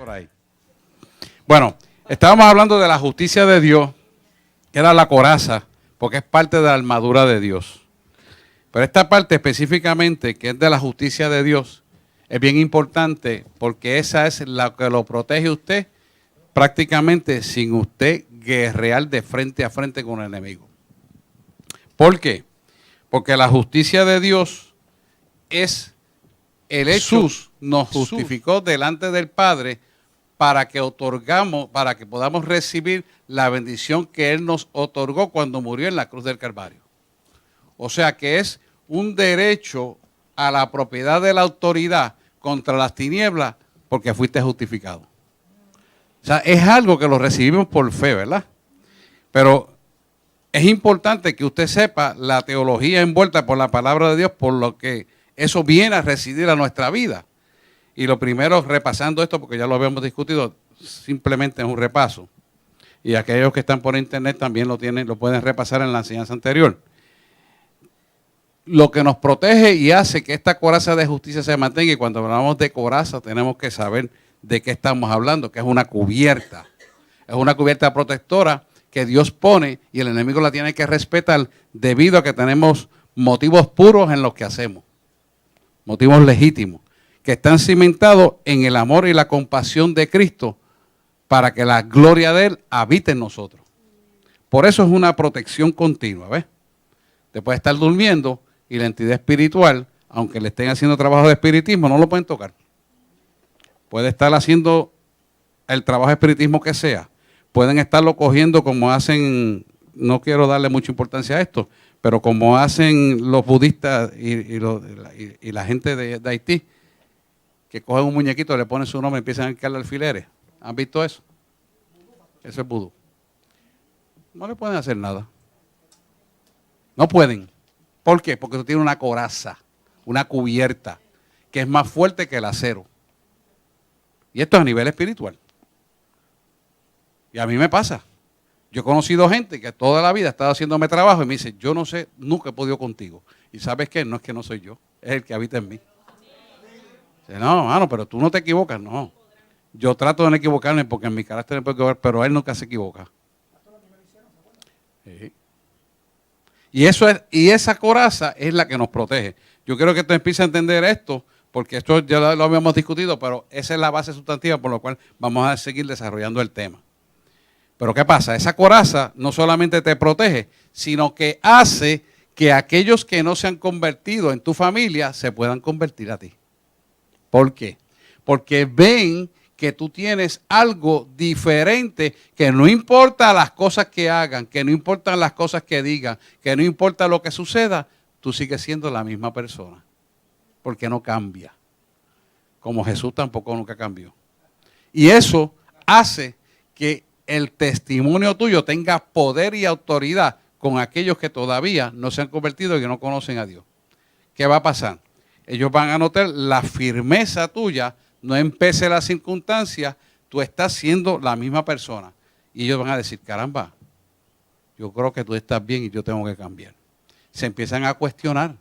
por ahí. Bueno, estábamos hablando de la justicia de Dios, que era la coraza, porque es parte de la armadura de Dios. Pero esta parte específicamente, que es de la justicia de Dios, es bien importante porque esa es la que lo protege a usted prácticamente sin usted guerrear de frente a frente con el enemigo. ¿Por qué? Porque la justicia de Dios es el hecho. Jesús nos justificó delante del Padre para que podamos recibir la bendición que Él nos otorgó cuando murió en la cruz del Calvario. O sea que es un derecho a la propiedad de la autoridad contra las tinieblas porque fuiste justificado. O sea, es algo que lo recibimos por fe, ¿verdad? Pero es importante que usted sepa la teología envuelta por la palabra de Dios, por lo que eso viene a residir a nuestra vida. Y lo primero, repasando esto, porque ya lo habíamos discutido, simplemente es un repaso. Y aquellos que están por internet también lo pueden repasar en la enseñanza anterior. Lo que nos protege y hace que esta coraza de justicia se mantenga, y cuando hablamos de coraza tenemos que saber de qué estamos hablando, que es una cubierta. Es una cubierta protectora que Dios pone y el enemigo la tiene que respetar debido a que tenemos motivos puros en los que hacemos. Motivos legítimos, que están cimentados en el amor y la compasión de Cristo para que la gloria de Él habite en nosotros. Por eso es una protección continua, ¿ves? Te puede estar durmiendo y la entidad espiritual, aunque le estén haciendo trabajo de espiritismo, no lo pueden tocar. Puede estar haciendo el trabajo de espiritismo que sea. Pueden estarlo cogiendo como hacen, no quiero darle mucha importancia a esto, pero como hacen los budistas y la gente de Haití, que cogen un muñequito, le ponen su nombre y empiezan a encargarle alfileres. ¿Han visto eso? Eso es vudú. No le pueden hacer nada. No pueden. ¿Por qué? Porque tú tienes una coraza, una cubierta, que es más fuerte que el acero. Y esto es a nivel espiritual. Y a mí me pasa. Yo he conocido gente que toda la vida ha estado haciéndome trabajo y me dice, yo no sé, nunca he podido contigo. ¿Y sabes qué? No es que no soy yo, es el que habita en mí. Dice, no, mano, pero tú no te equivocas. No, yo trato de no equivocarme porque en mi carácter me puedo equivocar, pero él nunca se equivoca. Sí. Y esa coraza es la que nos protege. Yo quiero que tú empieces a entender esto, porque esto ya lo habíamos discutido, pero esa es la base sustantiva por la cual vamos a seguir desarrollando el tema. Pero ¿qué pasa? Esa coraza no solamente te protege, sino que hace que aquellos que no se han convertido en tu familia se puedan convertir a ti. ¿Por qué? Porque ven que tú tienes algo diferente, que no importa las cosas que hagan, que no importan las cosas que digan, que no importa lo que suceda, tú sigues siendo la misma persona. Porque no cambia. Como Jesús tampoco nunca cambió. Y eso hace que el testimonio tuyo tenga poder y autoridad con aquellos que todavía no se han convertido y que no conocen a Dios. ¿Qué va a pasar? Ellos van a notar la firmeza tuya, no empece las circunstancias, tú estás siendo la misma persona. Y ellos van a decir, caramba, yo creo que tú estás bien y yo tengo que cambiar. Se empiezan a cuestionar.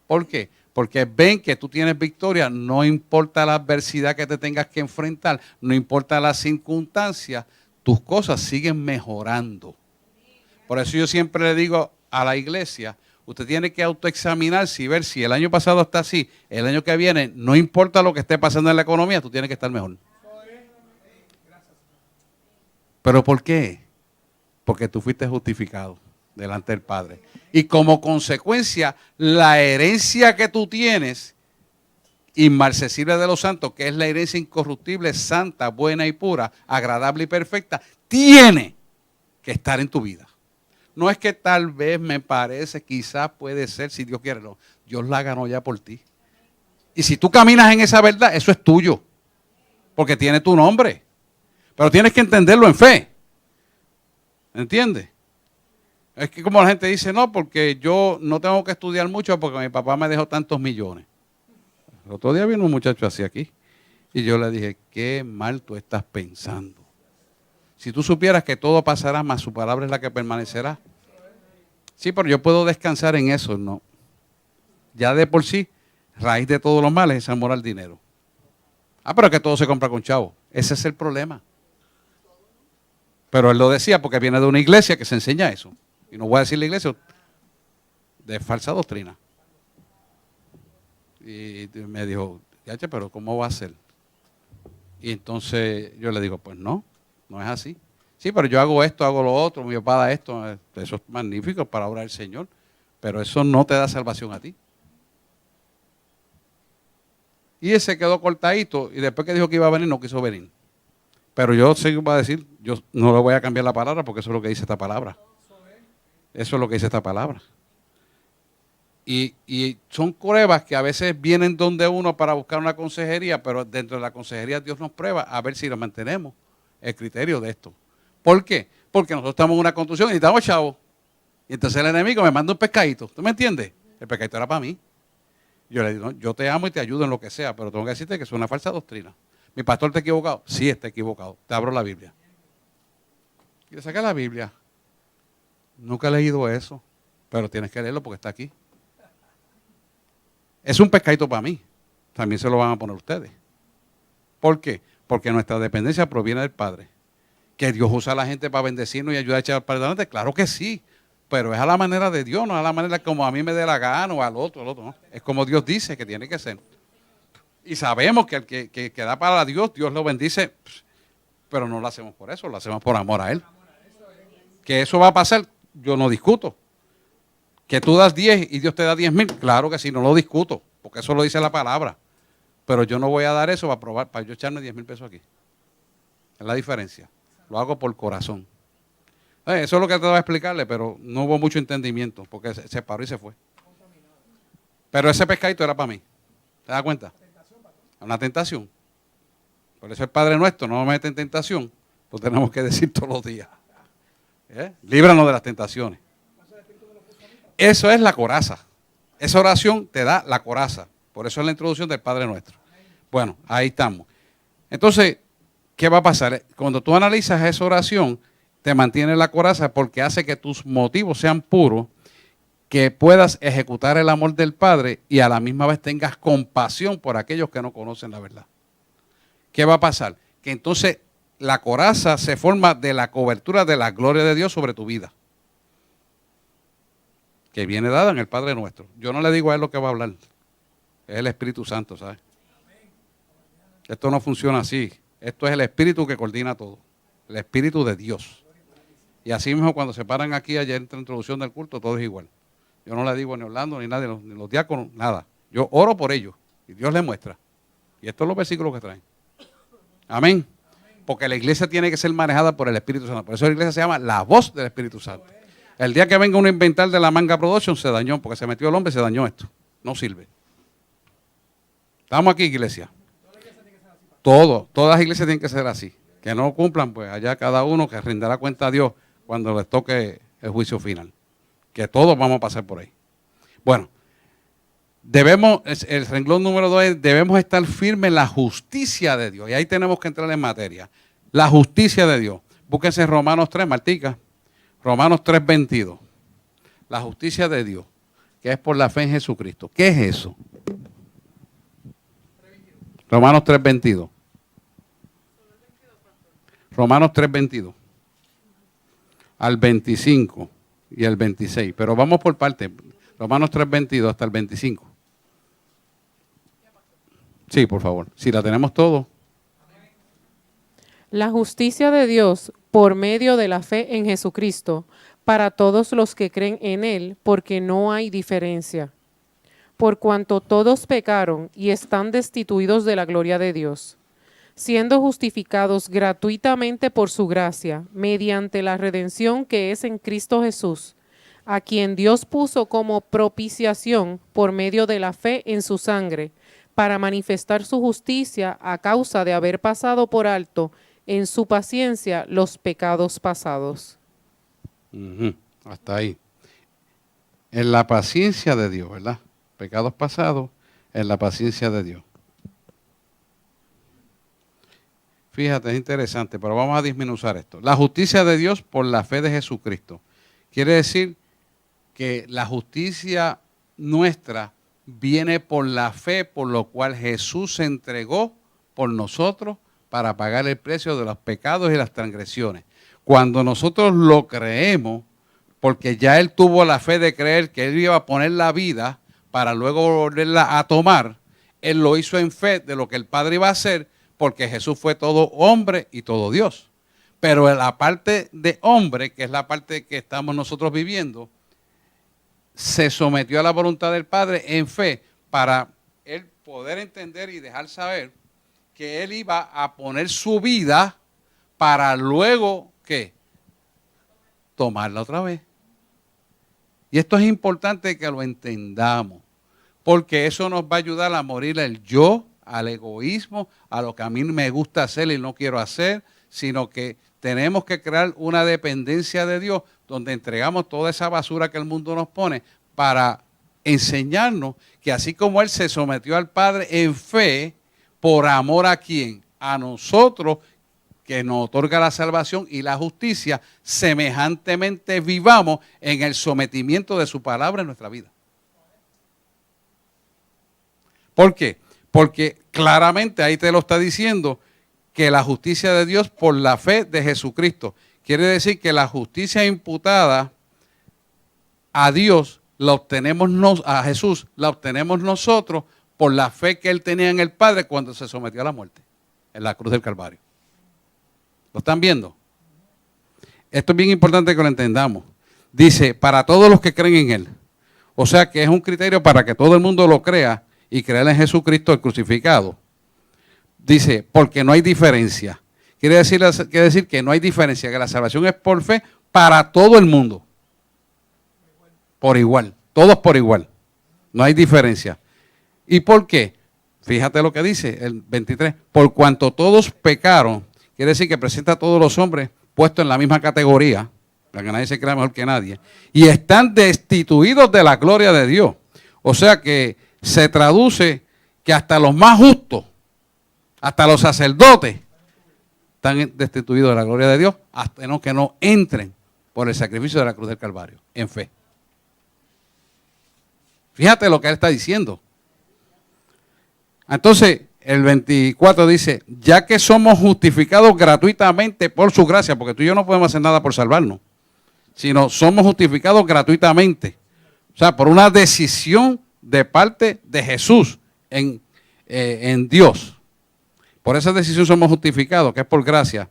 ¿Por qué? Porque ven que tú tienes victoria, no importa la adversidad que te tengas que enfrentar, no importa las circunstancias, tus cosas siguen mejorando. Por eso yo siempre le digo a la iglesia, usted tiene que autoexaminarse y ver si el año pasado está así, el año que viene, no importa lo que esté pasando en la economía, tú tienes que estar mejor. ¿Pero por qué? Porque tú fuiste justificado delante del Padre. Y como consecuencia, la herencia que tú tienes, inmarcesible de los santos, que es la herencia incorruptible, santa, buena y pura, agradable y perfecta, tiene que estar en tu vida. No es que tal vez me parece, quizás puede ser, si Dios quiere, no. Dios la ganó ya por ti. Y si tú caminas en esa verdad, eso es tuyo, porque tiene tu nombre. Pero tienes que entenderlo en fe. ¿Entiendes? Es que como la gente dice, no, porque yo no tengo que estudiar mucho porque mi papá me dejó tantos millones. El otro día vino un muchacho así aquí y yo le dije, qué mal tú estás pensando. Si tú supieras que todo pasará, más su palabra es la que permanecerá. Sí, pero yo puedo descansar en eso, no. Ya de por sí, raíz de todos los males es amor al dinero. Ah, pero es que todo se compra con chavo. Ese es el problema. Pero él lo decía porque viene de una iglesia que se enseña eso. Y no voy a decir la iglesia de falsa doctrina. Y me dijo, yache, pero ¿cómo va a ser? Y entonces yo le digo, pues no es así. Sí, pero yo hago esto, hago lo otro, mi papá da esto. Eso es magnífico para obrar el Señor. Pero eso no te da salvación a ti. Y él se quedó cortadito y después que dijo que iba a venir, no quiso venir. Pero yo sé que va a decir, yo no le voy a cambiar la palabra porque eso es lo que dice esta palabra. Eso es lo que dice esta palabra. Y son pruebas que a veces vienen donde uno para buscar una consejería, pero dentro de la consejería Dios nos prueba a ver si lo mantenemos, el criterio de esto. ¿Por qué? Porque nosotros estamos en una construcción y necesitamos chavos. Y entonces el enemigo me manda un pescadito. ¿Tú me entiendes? El pescadito era para mí. Yo le digo, no, yo te amo y te ayudo en lo que sea, pero tengo que decirte que es una falsa doctrina. ¿Mi pastor está equivocado? Sí, está equivocado. Te abro la Biblia. Y le saqué la Biblia. Nunca he leído eso, pero tienes que leerlo porque está aquí. Es un pescadito para mí. También se lo van a poner ustedes. ¿Por qué? Porque nuestra dependencia proviene del Padre. ¿Que Dios usa a la gente para bendecirnos y ayudar a echar para adelante? Claro que sí. Pero es a la manera de Dios, no a la manera como a mí me dé la gana o al otro, ¿no? Es como Dios dice que tiene que ser. Y sabemos que el que da para Dios, Dios lo bendice, pero no lo hacemos por eso, lo hacemos por amor a Él. Que eso va a pasar, yo no discuto. Que tú das 10 y Dios te da 10,000, claro que sí, no lo discuto, porque eso lo dice la palabra. Pero yo no voy a dar eso para probar, para yo echarme 10,000 pesos aquí. Es la diferencia. Lo hago por corazón. Eso es lo que trataba de explicarle, pero no hubo mucho entendimiento, porque se paró y se fue. Pero ese pescadito era para mí. ¿Te das cuenta? Una tentación. Por eso el Padre Nuestro no nos mete en tentación, lo tenemos que decir todos los días. Líbranos de las tentaciones. Eso es la coraza. Esa oración te da la coraza. Por eso es la introducción del Padre Nuestro. Bueno, ahí estamos. Entonces, ¿qué va a pasar? Cuando tú analizas esa oración, te mantiene la coraza porque hace que tus motivos sean puros, que puedas ejecutar el amor del Padre y a la misma vez tengas compasión por aquellos que no conocen la verdad. ¿Qué va a pasar? Que entonces la coraza se forma de la cobertura de la gloria de Dios sobre tu vida, que viene dada en el Padre Nuestro. Yo no le digo a él lo que va a hablar, es el Espíritu Santo, ¿sabes? Esto no funciona así. Esto es el Espíritu que coordina todo, el Espíritu de Dios. Y así mismo cuando se paran aquí, ayer en la introducción del culto, todo es igual. Yo no le digo ni Orlando ni nadie, ni los diáconos, nada. Yo oro por ellos y Dios les muestra. Y estos son los versículos que traen. Amén. Porque la iglesia tiene que ser manejada por el Espíritu Santo. Por eso la iglesia se llama la voz del Espíritu Santo. El día que venga uno a inventar de la Manga Production se dañó, porque se metió el hombre y se dañó esto. No sirve. Estamos aquí, iglesia. Todas las iglesias tienen que ser así. Que no cumplan, pues allá cada uno que rindará cuenta a Dios cuando les toque el juicio final. Que todos vamos a pasar por ahí. Bueno, el renglón número 2 es, debemos estar firmes en la justicia de Dios. Y ahí tenemos que entrar en materia. La justicia de Dios. Búsquense Romanos 3, Martica. Romanos 3:22. La justicia de Dios, que es por la fe en Jesucristo. ¿Qué es eso? Romanos 3:22. Romanos 3:22. Al 25 y el 26. Pero vamos por parte. Romanos 3:22 hasta el 25. Sí, por favor. Si la tenemos todo. La justicia de Dios por medio de la fe en Jesucristo para todos los que creen en Él, porque no hay diferencia. Por cuanto todos pecaron y están destituidos de la gloria de Dios, siendo justificados gratuitamente por su gracia, mediante la redención que es en Cristo Jesús, a quien Dios puso como propiciación por medio de la fe en su sangre, para manifestar su justicia a causa de haber pasado por alto en su paciencia los pecados pasados. Hasta ahí. En la paciencia de Dios, ¿verdad? Pecados pasados, en la paciencia de Dios. Fíjate, es interesante, pero vamos a disminuir esto. La justicia de Dios por la fe de Jesucristo. Quiere decir que la justicia nuestra viene por la fe, por lo cual Jesús se entregó por nosotros para pagar el precio de los pecados y las transgresiones. Cuando nosotros lo creemos, porque ya Él tuvo la fe de creer que Él iba a poner la vida para luego volverla a tomar, Él lo hizo en fe de lo que el Padre iba a hacer, porque Jesús fue todo hombre y todo Dios. Pero en la parte de hombre, que es la parte que estamos nosotros viviendo, se sometió a la voluntad del Padre en fe para Él poder entender y dejar saber que Él iba a poner su vida para luego, ¿qué? Tomarla otra vez. Y esto es importante que lo entendamos, porque eso nos va a ayudar a morir el yo, al egoísmo, a lo que a mí me gusta hacer y no quiero hacer, sino que tenemos que crear una dependencia de Dios donde entregamos toda esa basura que el mundo nos pone para enseñarnos que así como Él se sometió al Padre en fe, por amor a quién, a nosotros que nos otorga la salvación y la justicia, semejantemente vivamos en el sometimiento de su palabra en nuestra vida. ¿Por qué? Porque claramente ahí te lo está diciendo que la justicia de Dios por la fe de Jesucristo. Quiere decir que la justicia imputada a Dios la obtenemos a Jesús, la obtenemos nosotros por la fe que Él tenía en el Padre cuando se sometió a la muerte en la cruz del Calvario. ¿Lo están viendo? Esto es bien importante que lo entendamos. Dice, para todos los que creen en Él. O sea que es un criterio para que todo el mundo lo crea y creer en Jesucristo el crucificado. Dice, porque no hay diferencia. Quiere decir que no hay diferencia, que la salvación es por fe para todo el mundo. Por igual, todos por igual. No hay diferencia. ¿Y por qué? Fíjate lo que dice el 23. Por cuanto todos pecaron, quiere decir que presenta a todos los hombres puestos en la misma categoría, para que nadie se crea mejor que nadie, y están destituidos de la gloria de Dios. O sea que se traduce que hasta los más justos, hasta los sacerdotes, están destituidos de la gloria de Dios, hasta que no entren por el sacrificio de la cruz del Calvario, en fe. Fíjate lo que él está diciendo. Entonces, el 24 dice, ya que somos justificados gratuitamente por su gracia, porque tú y yo no podemos hacer nada por salvarnos, sino somos justificados gratuitamente. O sea, por una decisión de parte de Jesús en Dios. Por esa decisión somos justificados, que es por gracia,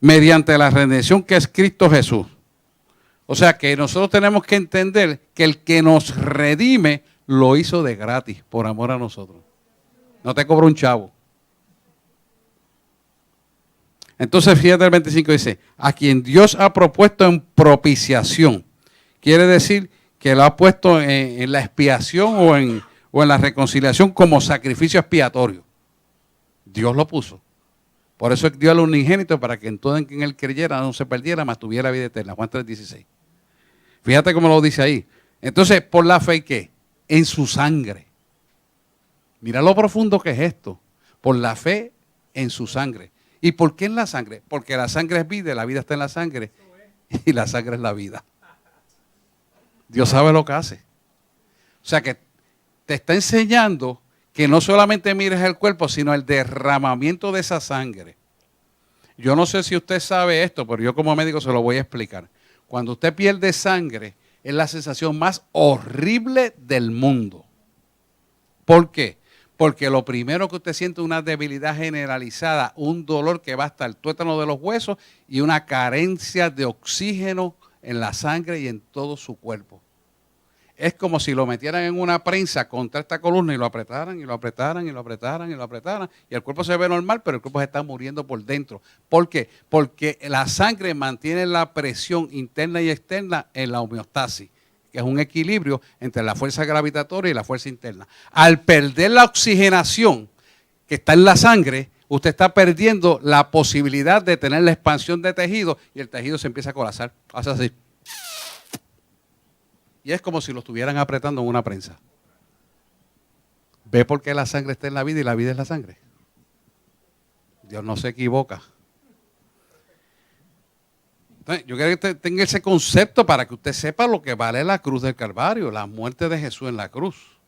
mediante la redención que es Cristo Jesús. O sea que nosotros tenemos que entender que el que nos redime lo hizo de gratis, por amor a nosotros. No te cobra un chavo. Entonces, fíjate el 25 dice, a quien Dios ha propuesto en propiciación. Quiere decir que lo ha puesto en la expiación o en la reconciliación como sacrificio expiatorio. Dios lo puso. Por eso dio al unigénito para que en todo en quien él creyera no se perdiera, mas tuviera vida eterna. Juan 3:16. Fíjate cómo lo dice ahí. Entonces, por la fe, ¿qué? En su sangre. Mira lo profundo que es esto. Por la fe en su sangre. ¿Y por qué en la sangre? Porque la sangre es vida, la vida está en la sangre y la sangre es la vida. Dios sabe lo que hace. O sea que te está enseñando que no solamente mires el cuerpo, sino el derramamiento de esa sangre. Yo no sé si usted sabe esto, pero yo como médico se lo voy a explicar. Cuando usted pierde sangre, es la sensación más horrible del mundo. ¿Por qué? Porque lo primero que usted siente es una debilidad generalizada, un dolor que va hasta el tuétano de los huesos y una carencia de oxígeno en la sangre y en todo su cuerpo. Es como si lo metieran en una prensa contra esta columna y lo apretaran y lo apretaran y lo apretaran y lo apretaran y el cuerpo se ve normal, pero el cuerpo se está muriendo por dentro. ¿Por qué? Porque la sangre mantiene la presión interna y externa en la homeostasis, que es un equilibrio entre la fuerza gravitatoria y la fuerza interna. Al perder la oxigenación que está en la sangre, usted está perdiendo la posibilidad de tener la expansión de tejido y el tejido se empieza a colapsar. Hace así. Y es como si lo estuvieran apretando en una prensa. ¿Ve por qué la sangre está en la vida y la vida es la sangre? Dios no se equivoca. Entonces, yo quiero que usted tenga ese concepto para que usted sepa lo que vale la cruz del Calvario, la muerte de Jesús en la cruz.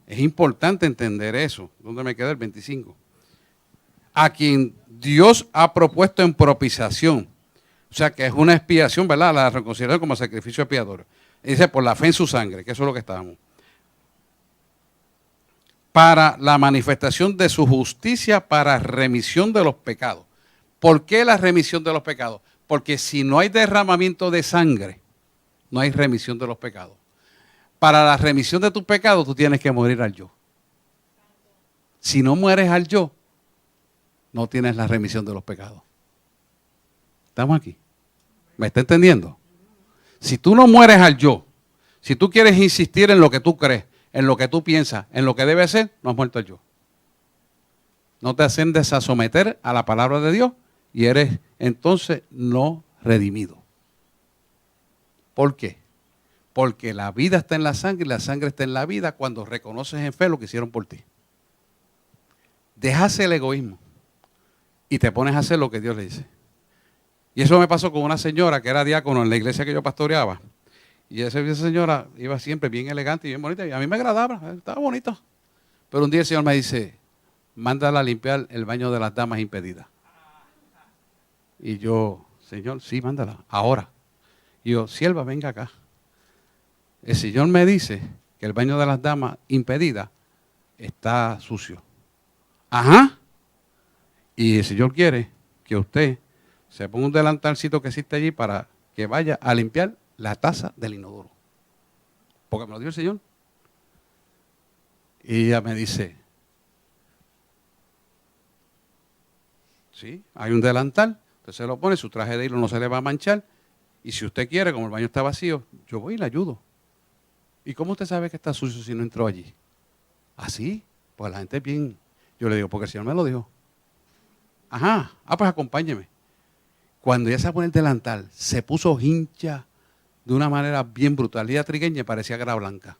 Es importante entender eso. ¿Dónde me queda el 25? A quien Dios ha propuesto en propiciación. O sea, que es una expiación, ¿verdad? La reconciliación como sacrificio expiatorio. Y dice, por la fe en su sangre, que eso es lo que estábamos. Para la manifestación de su justicia, para remisión de los pecados. ¿Por qué la remisión de los pecados? Porque si no hay derramamiento de sangre, no hay remisión de los pecados. Para la remisión de tus pecados, tú tienes que morir al yo. Si no mueres al yo, no tienes la remisión de los pecados. ¿Estamos aquí? ¿Me está entendiendo? Si tú no mueres al yo, si tú quieres insistir en lo que tú crees, en lo que tú piensas, en lo que debe ser, no has muerto al yo. No te ascendes a someter a la palabra de Dios y eres entonces no redimido. ¿Por qué? Porque la vida está en la sangre y la sangre está en la vida cuando reconoces en fe lo que hicieron por ti. Dejas el egoísmo y te pones a hacer lo que Dios le dice. Y eso me pasó con una señora que era diácono en la iglesia que yo pastoreaba. Y esa señora iba siempre bien elegante y bien bonita. Y a mí me agradaba, estaba bonito. Pero un día el Señor me dice, mándala a limpiar el baño de las damas impedidas. Y yo, Señor, sí, mándala, ahora. Y yo, sierva, venga acá. El Señor me dice que el baño de las damas impedidas está sucio. Ajá. Y el Señor quiere que usted se ponga un delantalcito que existe allí para que vaya a limpiar la taza del inodoro. Porque me lo dio el Señor. Y ella me dice, sí, hay un delantal, usted se lo pone, su traje de hilo no se le va a manchar. Y si usted quiere, como el baño está vacío, yo voy y le ayudo. ¿Y cómo usted sabe que está sucio si no entró allí? ¿Así? Pues la gente es bien. Yo le digo, porque el Señor me lo dijo. Ajá, pues acompáñeme. Cuando ella se pone el delantal, se puso hincha de una manera bien brutal. Ella trigueña parecía que era blanca.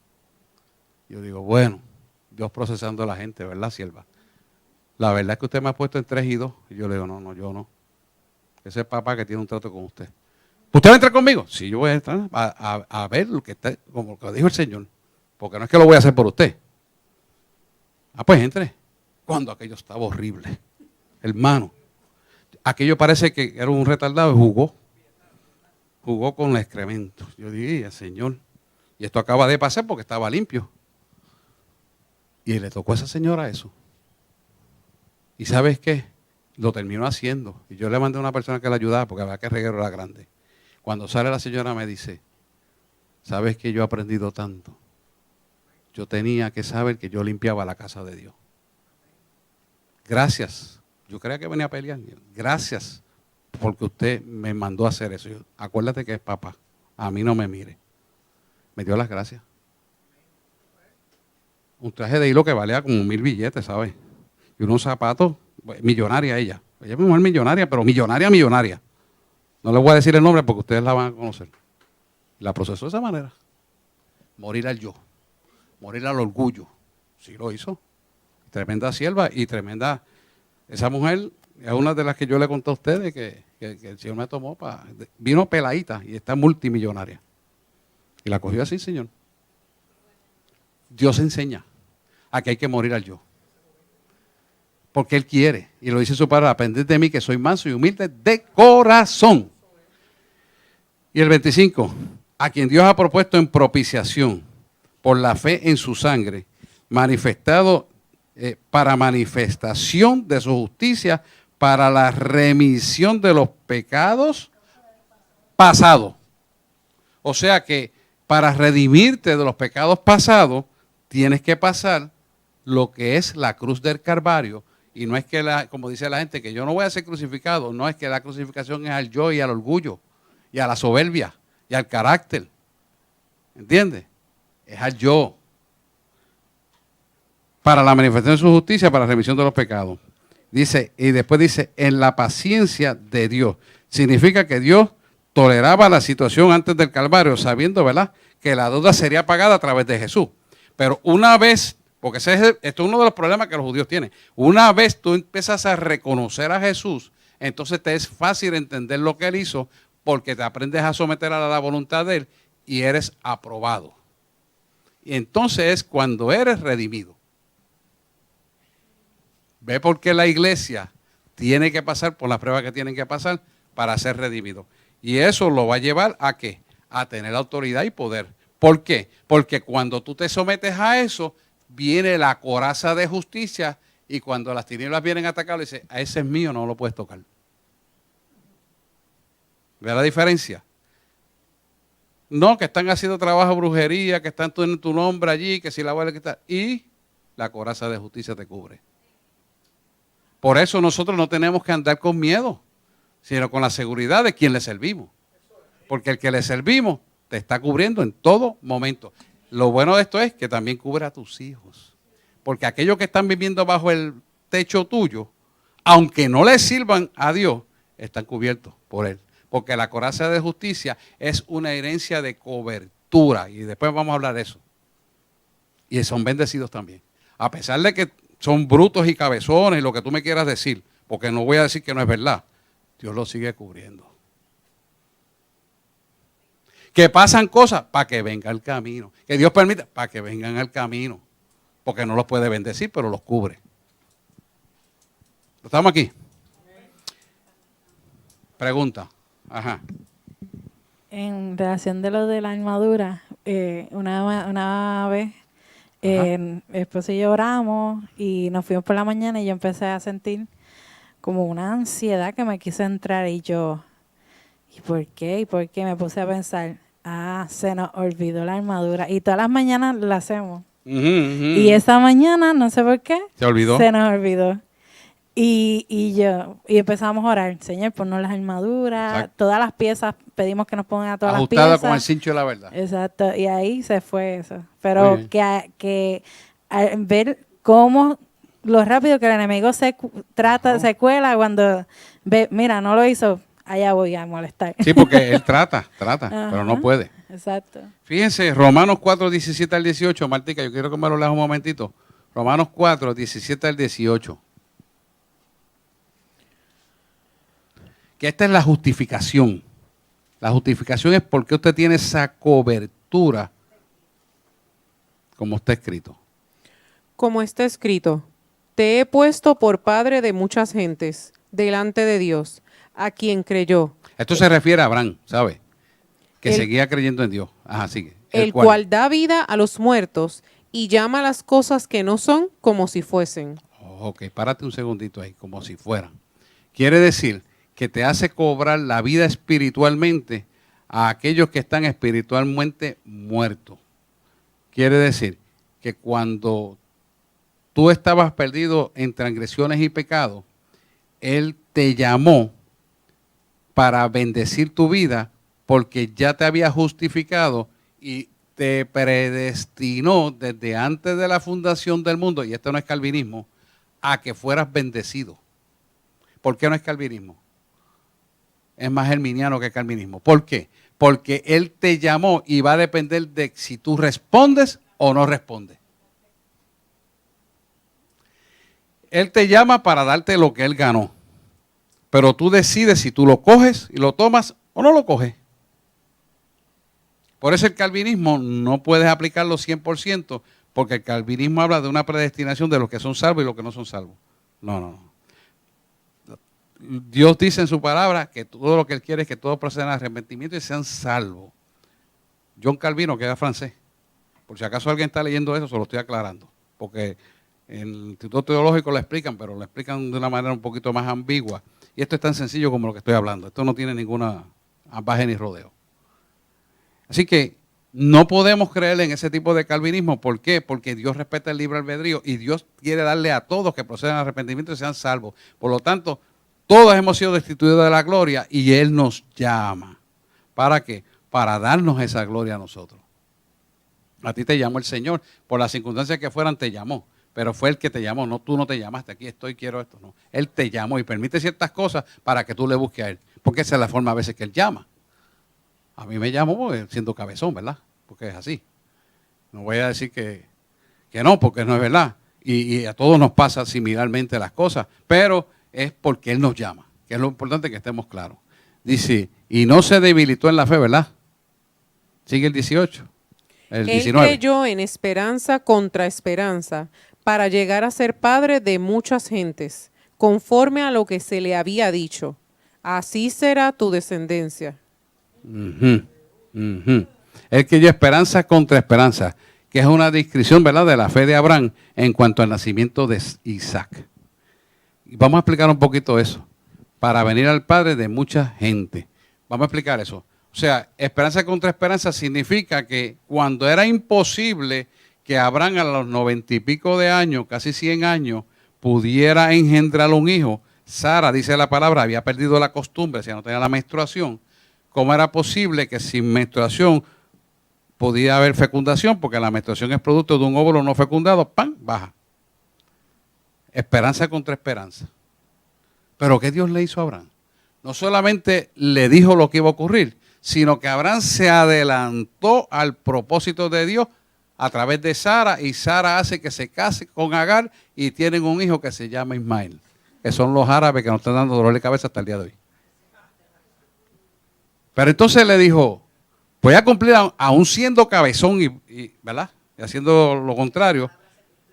Yo digo, bueno, Dios procesando a la gente, ¿verdad, sierva? La verdad es que usted me ha puesto en 3 y 2. Y yo le digo, no, yo no. Ese es papá que tiene un trato con usted. ¿Usted va a entrar conmigo? Sí, yo voy a entrar a ver lo que está, como lo dijo el Señor. Porque no es que lo voy a hacer por usted. Pues entre. Cuando aquello estaba horrible. Hermano, aquello parece que era un retardado y jugó. Jugó con el excremento. Yo dije, Señor, y esto acaba de pasar porque estaba limpio. Y le tocó a esa señora eso. ¿Y sabes qué? Lo terminó haciendo. Y yo le mandé a una persona que la ayudaba porque había que el reguero era grande. Cuando sale la señora me dice, ¿sabes que yo he aprendido tanto? Yo tenía que saber que yo limpiaba la casa de Dios. Gracias. Yo creía que venía a pelear. Gracias porque usted me mandó a hacer eso. Yo, acuérdate que es papá. A mí no me mire. Me dio las gracias. Un traje de hilo que valía como 1000 billetes, ¿sabes? Y unos zapatos, millonaria ella. Ella es mujer millonaria, pero millonaria. No le voy a decir el nombre porque ustedes la van a conocer. La procesó de esa manera. Morir al yo. Morir al orgullo. Sí lo hizo. Tremenda sierva y tremenda. Esa mujer es una de las que yo le conté a ustedes que el Señor me tomó vino peladita y está multimillonaria. Y la cogió así, Señor. Dios enseña a que hay que morir al yo. Porque Él quiere. Y lo dice su palabra, aprended de mí que soy manso y humilde de corazón. Y el 25, a quien Dios ha propuesto en propiciación por la fe en su sangre, manifestado para manifestación de su justicia, para la remisión de los pecados pasados. O sea que para redimirte de los pecados pasados, tienes que pasar lo que es la cruz del Calvario. Y no es que, como dice la gente, que yo no voy a ser crucificado. No, es que la crucificación es al yo y al orgullo, y a la soberbia, y al carácter. ¿Entiendes? Es al yo. Para la manifestación de su justicia, para la remisión de los pecados. Dice, y después dice, en la paciencia de Dios. Significa que Dios toleraba la situación antes del Calvario, sabiendo, ¿verdad?, que la deuda sería pagada a través de Jesús. Pero una vez, porque esto es uno de los problemas que los judíos tienen, una vez tú empiezas a reconocer a Jesús, entonces te es fácil entender lo que Él hizo, porque te aprendes a someter a la voluntad de Él y eres aprobado. Y entonces es cuando eres redimido. Ve por qué la iglesia tiene que pasar por las pruebas que tienen que pasar para ser redimido. Y eso lo va a llevar ¿a qué? A tener autoridad y poder. ¿Por qué? Porque cuando tú te sometes a eso, viene la coraza de justicia y cuando las tinieblas vienen a atacarlo, dice, a ese es mío, no lo puedes tocar. ¿Ve la diferencia? No, que están haciendo trabajo de brujería, que están en tu nombre allí, que si la vuelve a quitar. Y la coraza de justicia te cubre. Por eso nosotros no tenemos que andar con miedo, sino con la seguridad de quien le servimos. Porque el que le servimos te está cubriendo en todo momento. Lo bueno de esto es que también cubre a tus hijos. Porque aquellos que están viviendo bajo el techo tuyo, aunque no le sirvan a Dios, están cubiertos por Él. Porque la coraza de justicia es una herencia de cobertura. Y después vamos a hablar de eso. Y son bendecidos también. A pesar de que son brutos y cabezones, lo que tú me quieras decir, porque no voy a decir que no es verdad, Dios los sigue cubriendo. Que pasan cosas para que venga el camino. Que Dios permita para que vengan al camino. Porque no los puede bendecir, pero los cubre. ¿Estamos aquí? Pregunta. Ajá. En relación de lo de la armadura, una vez mi esposo y yo oramos y nos fuimos por la mañana y yo empecé a sentir como una ansiedad que me quiso entrar y yo, ¿y por qué? ¿Y por qué? Me puse a pensar, se nos olvidó la armadura y todas las mañanas la hacemos. Y esa mañana, no sé por qué, ¿Se olvidó? se nos olvidó. Y empezamos a orar, Señor, ponnos las armaduras, Exacto. todas las piezas, pedimos que nos pongan todas Ajustada las piezas. con el cincho de la verdad. Exacto, y ahí se fue eso. Muy Pero bien. que al ver cómo lo rápido que el enemigo se cuela cuando ve, mira, no lo hizo, allá voy a molestar. Sí, porque él trata, Ajá. pero no puede. Exacto. Fíjense, Romanos 4, 17 al 18, Martica, yo quiero que me lo leas un momentito. Romanos 4, 17 al 18. Que esta es la justificación. La justificación es porque usted tiene esa cobertura, como está escrito. Como está escrito, te he puesto por padre de muchas gentes delante de Dios, a quien creyó, Esto se refiere a Abraham, ¿sabe? Que El- seguía creyendo en Dios. Ajá, sigue. el cual da vida a los muertos y llama las cosas que no son como si fuesen. Oh, ok, párate un segundito ahí, como si fueran. Quiere decir que te hace cobrar la vida espiritualmente a aquellos que están espiritualmente muertos. Quiere decir que cuando tú estabas perdido en transgresiones y pecados, Él te llamó para bendecir tu vida porque ya te había justificado y te predestinó desde antes de la fundación del mundo, y esto no es calvinismo, a que fueras bendecido. ¿Por qué no es calvinismo? Es más herminiano que calvinismo. ¿Por qué? Porque Él te llamó y va a depender de si tú respondes o no respondes. Él te llama para darte lo que Él ganó. Pero tú decides si tú lo coges y lo tomas o no lo coges. Por eso el calvinismo no puedes aplicarlo 100%, porque el calvinismo habla de una predestinación de los que son salvos y los que no son salvos. No. Dios dice en su palabra que todo lo que Él quiere es que todos procedan al arrepentimiento y sean salvos. John Calvino, que era francés, por si acaso alguien está leyendo eso, se lo estoy aclarando, porque en el Instituto Teológico lo explican, pero lo explican de una manera un poquito más ambigua. Y esto es tan sencillo como lo que estoy hablando. Esto no tiene ninguna ambaje ni rodeo. Así que no podemos creer en ese tipo de calvinismo. ¿Por qué? Porque Dios respeta el libre albedrío y Dios quiere darle a todos que procedan al arrepentimiento y sean salvos. Por lo tanto, todos hemos sido destituidos de la gloria y Él nos llama. ¿Para qué? Para darnos esa gloria a nosotros. A ti te llamó el Señor. Por las circunstancias que fueran, te llamó. Pero fue Él que te llamó, no tú no te llamaste, aquí estoy, quiero esto. No. Él te llamó y permite ciertas cosas para que tú le busques a Él. Porque esa es la forma a veces que Él llama. A mí me llamó siendo cabezón, ¿verdad? Porque es así. No voy a decir que no, porque no es verdad. Y a todos nos pasa similarmente las cosas. Pero es porque Él nos llama, que es lo importante que estemos claros. Dice, y no se debilitó en la fe, ¿verdad? Sigue el 18. el Él 19. creyó en esperanza contra esperanza, para llegar a ser padre de muchas gentes, conforme a lo que se le había dicho. Así será tu descendencia. Ujú, ujú. Él creyó esperanza contra esperanza, que es una descripción, ¿verdad?, de la fe de Abraham en cuanto al nacimiento de Isaac. Y vamos a explicar un poquito eso, para venir al padre de mucha gente. Vamos a explicar eso. O sea, esperanza contra esperanza significa que cuando era imposible que Abraham a los 90 y pico de años, casi 100 años, pudiera engendrar un hijo, Sara, dice la palabra, había perdido la costumbre, si no tenía la menstruación. ¿Cómo era posible que sin menstruación podía haber fecundación? Porque la menstruación es producto de un óvulo no fecundado, ¡pam!, baja. Esperanza contra esperanza. Pero ¿qué Dios le hizo a Abraham? No solamente le dijo lo que iba a ocurrir, sino que Abraham se adelantó al propósito de Dios a través de Sara, y Sara hace que se case con Agar y tienen un hijo que se llama Ismael, que son los árabes que nos están dando dolor de cabeza hasta el día de hoy. Pero entonces le dijo, voy a cumplir, aún siendo cabezón ¿verdad?, y haciendo lo contrario,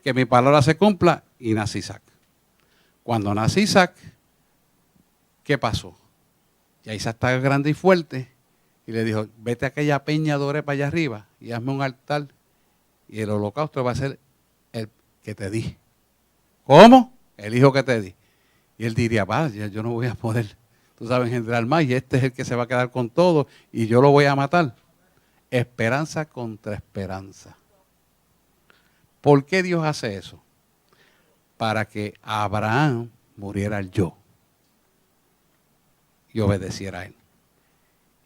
que mi palabra se cumpla, y nace Isaac. Cuando nace Isaac, ¿qué pasó? Ya Isaac está grande y fuerte, y le dijo, vete a aquella peña de Oreb para allá arriba y hazme un altar, y el holocausto va a ser el que te di. ¿Cómo? El hijo que te di. Y él diría, vaya, yo no voy a poder, tú sabes, engendrar más, y este es el que se va a quedar con todo, y yo lo voy a matar. Esperanza contra esperanza. ¿Por qué Dios hace eso? Para que Abraham muriera el yo y obedeciera a él.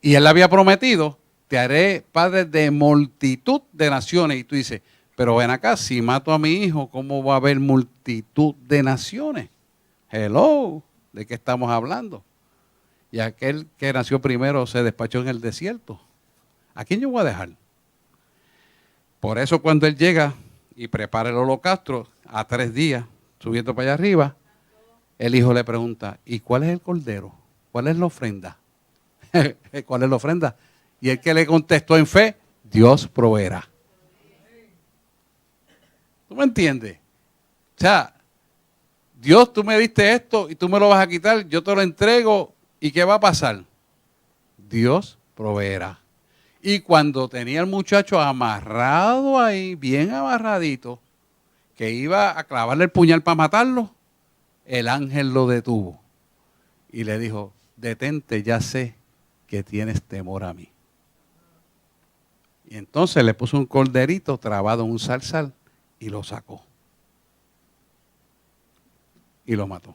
Y él le había prometido, te haré padre de multitud de naciones. Y tú dices, pero ven acá, si mato a mi hijo, ¿cómo va a haber multitud de naciones? Hello, ¿de qué estamos hablando? Y aquel que nació primero se despachó en el desierto. ¿A quién yo voy a dejar? Por eso cuando él llega y prepara el holocausto a 3 días, subiendo para allá arriba, el hijo le pregunta, ¿y cuál es el cordero? ¿Cuál es la ofrenda? ¿Cuál es la ofrenda? Y el que le contestó en fe, Dios proveerá. ¿Tú me entiendes? O sea, Dios, tú me diste esto y tú me lo vas a quitar, yo te lo entrego, ¿y qué va a pasar? Dios proveerá. Y cuando tenía el muchacho amarrado ahí, bien amarradito, que iba a clavarle el puñal para matarlo, el ángel lo detuvo y le dijo, detente, ya sé que tienes temor a mí. Y entonces le puso un corderito trabado en un zarzal y lo sacó. Y lo mató.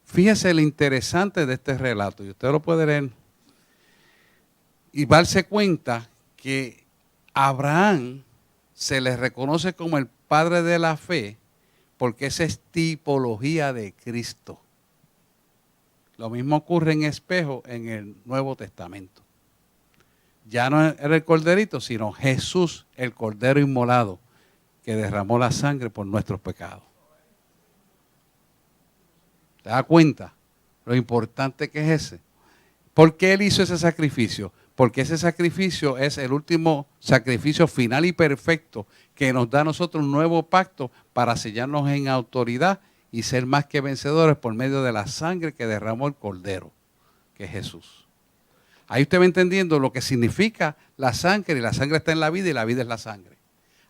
Fíjese lo interesante de este relato, y usted lo puede leer, y darse cuenta que Abraham se le reconoce como el padre de la fe porque esa es tipología de Cristo. Lo mismo ocurre en espejo en el Nuevo Testamento. Ya no era el corderito, sino Jesús, el cordero inmolado, que derramó la sangre por nuestros pecados. ¿Te das cuenta lo importante que es ese? ¿Por qué él hizo ese sacrificio? Porque ese sacrificio es el último sacrificio final y perfecto que nos da a nosotros un nuevo pacto para sellarnos en autoridad y ser más que vencedores por medio de la sangre que derramó el Cordero, que es Jesús. Ahí usted va entendiendo lo que significa la sangre, y la sangre está en la vida y la vida es la sangre.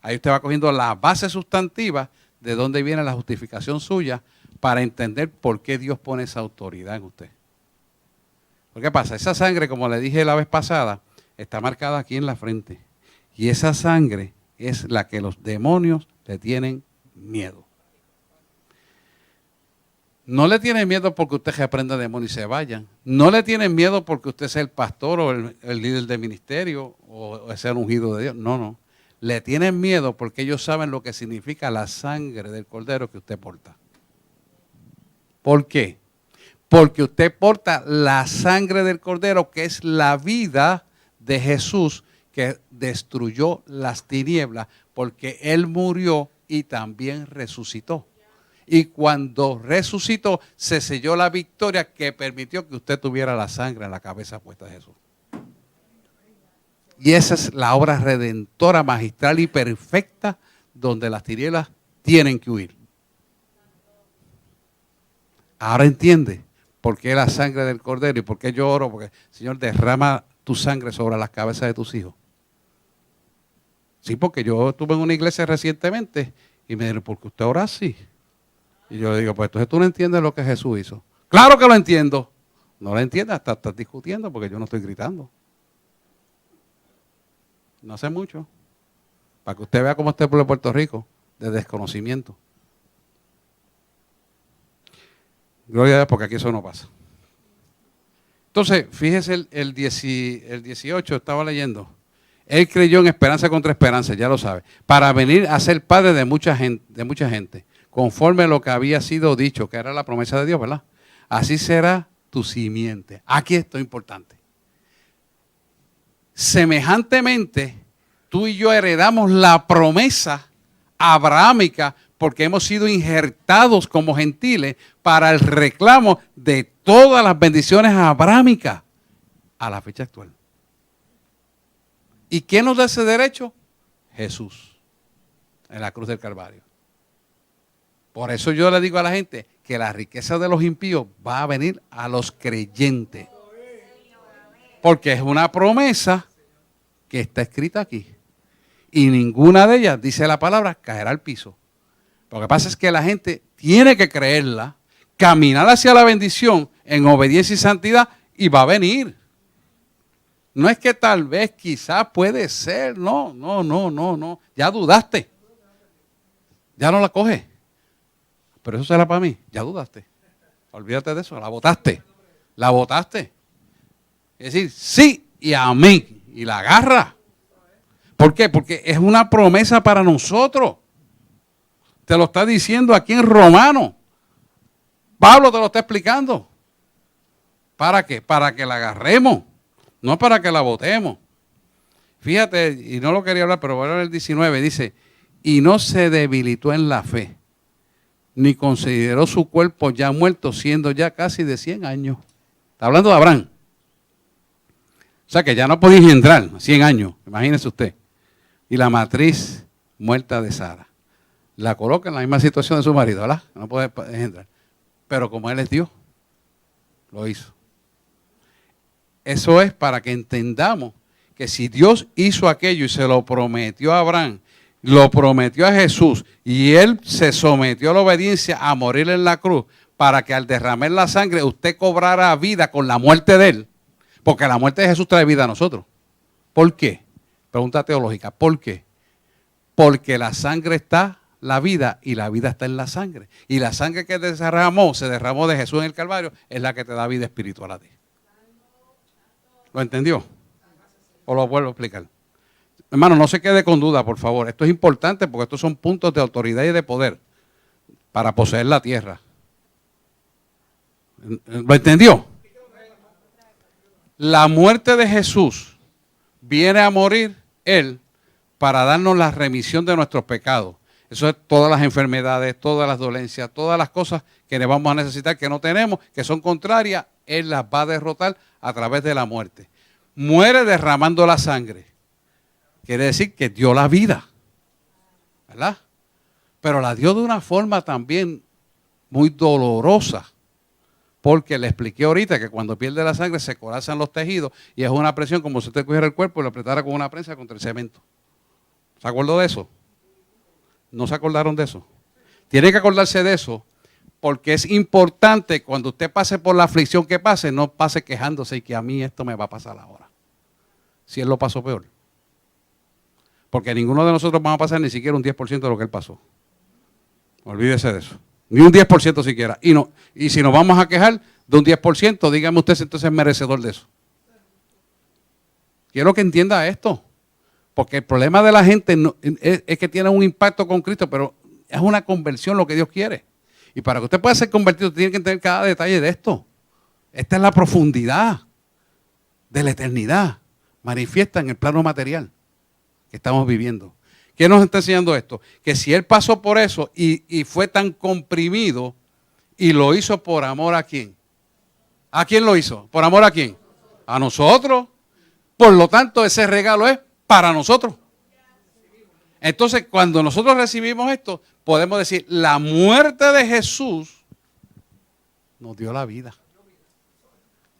Ahí usted va cogiendo la base sustantiva de dónde viene la justificación suya para entender por qué Dios pone esa autoridad en usted. ¿Qué pasa? Esa sangre, como le dije la vez pasada, está marcada aquí en la frente. Y esa sangre es la que los demonios le tienen miedo. No le tienen miedo porque usted reprenda demonios y se vayan. No le tienen miedo porque usted sea el pastor o el líder de ministerio o sea el ungido de Dios. No, no. Le tienen miedo porque ellos saben lo que significa la sangre del cordero que usted porta. ¿Por qué? Porque usted porta la sangre del Cordero, que es la vida de Jesús, que destruyó las tinieblas, porque Él murió y también resucitó. Y cuando resucitó, se selló la victoria que permitió que usted tuviera la sangre en la cabeza puesta de Jesús. Y esa es la obra redentora, magistral y perfecta donde las tinieblas tienen que huir. Ahora entiende por qué la sangre del Cordero y por qué yo oro, porque Señor, derrama tu sangre sobre las cabezas de tus hijos. Sí, porque yo estuve en una iglesia recientemente y me dijeron, ¿por qué usted ora así? Y yo le digo, pues entonces tú no entiendes lo que Jesús hizo. Claro que lo entiendo. No lo entiendes, hasta estás discutiendo porque yo no estoy gritando. No hace mucho. Para que usted vea cómo está el pueblo de Puerto Rico, de desconocimiento. Gloria a Dios, porque aquí eso no pasa. Entonces, fíjese el 18, estaba leyendo. Él creyó en esperanza contra esperanza, ya lo sabe, para venir a ser padre de mucha gente, conforme a lo que había sido dicho, que era la promesa de Dios, ¿verdad? Así será tu simiente. Aquí esto es importante. Semejantemente, tú y yo heredamos la promesa abrahámica porque hemos sido injertados como gentiles para el reclamo de todas las bendiciones abrahámicas a la fecha actual. ¿Y quién nos da ese derecho? Jesús, en la cruz del Calvario. Por eso yo le digo a la gente que la riqueza de los impíos va a venir a los creyentes. Porque es una promesa que está escrita aquí. Y ninguna de ellas, dice la palabra, caerá al piso. Lo que pasa es que la gente tiene que creerla, caminar hacia la bendición en obediencia y santidad y va a venir. No es que tal vez, quizás puede ser, no. Ya dudaste. Ya no la coges. Pero eso será para mí. Ya dudaste. Olvídate de eso. La votaste. La votaste. Es decir, sí y amén. Y la agarra. ¿Por qué? Porque es una promesa para nosotros. Te lo está diciendo aquí en Romanos. Pablo te lo está explicando. ¿Para qué? Para que la agarremos. No para que la votemos. Fíjate, y no lo quería hablar, pero voy a hablar el 19. Dice, y no se debilitó en la fe, ni consideró su cuerpo ya muerto, siendo ya casi de 100 años. Está hablando de Abraham. O sea que ya no podía engendrar 100 años, imagínese usted. Y la matriz muerta de Sara. La coloca en la misma situación de su marido, ¿verdad? No puede engendrar. Pero como él es Dios, lo hizo. Eso es para que entendamos que si Dios hizo aquello y se lo prometió a Abraham, lo prometió a Jesús y él se sometió a la obediencia a morir en la cruz para que al derramar la sangre usted cobrara vida con la muerte de él, porque la muerte de Jesús trae vida a nosotros. ¿Por qué? Pregunta teológica, ¿por qué? Porque la sangre está la vida y la vida está en la sangre. Y la sangre que se derramó de Jesús en el Calvario, es la que te da vida espiritual a ti. ¿Lo entendió? ¿O lo vuelvo a explicar? Hermano, no se quede con duda, por favor. Esto es importante porque estos son puntos de autoridad y de poder para poseer la tierra. ¿Lo entendió? La muerte de Jesús viene a morir Él para darnos la remisión de nuestros pecados. Eso es todas las enfermedades, todas las dolencias, todas las cosas que le vamos a necesitar, que no tenemos, que son contrarias, Él las va a derrotar a través de la muerte. Muere derramando la sangre. Quiere decir que dio la vida, ¿verdad? Pero la dio de una forma también muy dolorosa, porque le expliqué ahorita que cuando pierde la sangre se colapsan los tejidos y es una presión como si usted cogiera el cuerpo y lo apretara con una prensa contra el cemento. ¿Se acordó de eso? ¿No se acordaron de eso? Tiene que acordarse de eso, porque es importante cuando usted pase por la aflicción que pase, no pase quejándose y que a mí esto me va a pasar ahora. Si él lo pasó peor. Porque ninguno de nosotros vamos a pasar ni siquiera un 10% de lo que él pasó. Olvídese de eso. Ni un 10% siquiera. Y si nos vamos a quejar de un 10%, dígame usted si entonces es merecedor de eso. Quiero que entienda esto. Porque el problema de la gente es que tiene un impacto con Cristo, pero es una conversión lo que Dios quiere. Y para que usted pueda ser convertido, tiene que entender cada detalle de esto. Esta es la profundidad de la eternidad, manifiesta en el plano material que estamos viviendo. ¿Qué nos está enseñando esto? Que si Él pasó por eso y fue tan comprimido y lo hizo por amor ¿a quién? ¿A quién lo hizo? ¿Por amor a quién? A nosotros. Por lo tanto, ese regalo es para nosotros. Entonces, cuando nosotros recibimos esto, podemos decir, la muerte de Jesús nos dio la vida.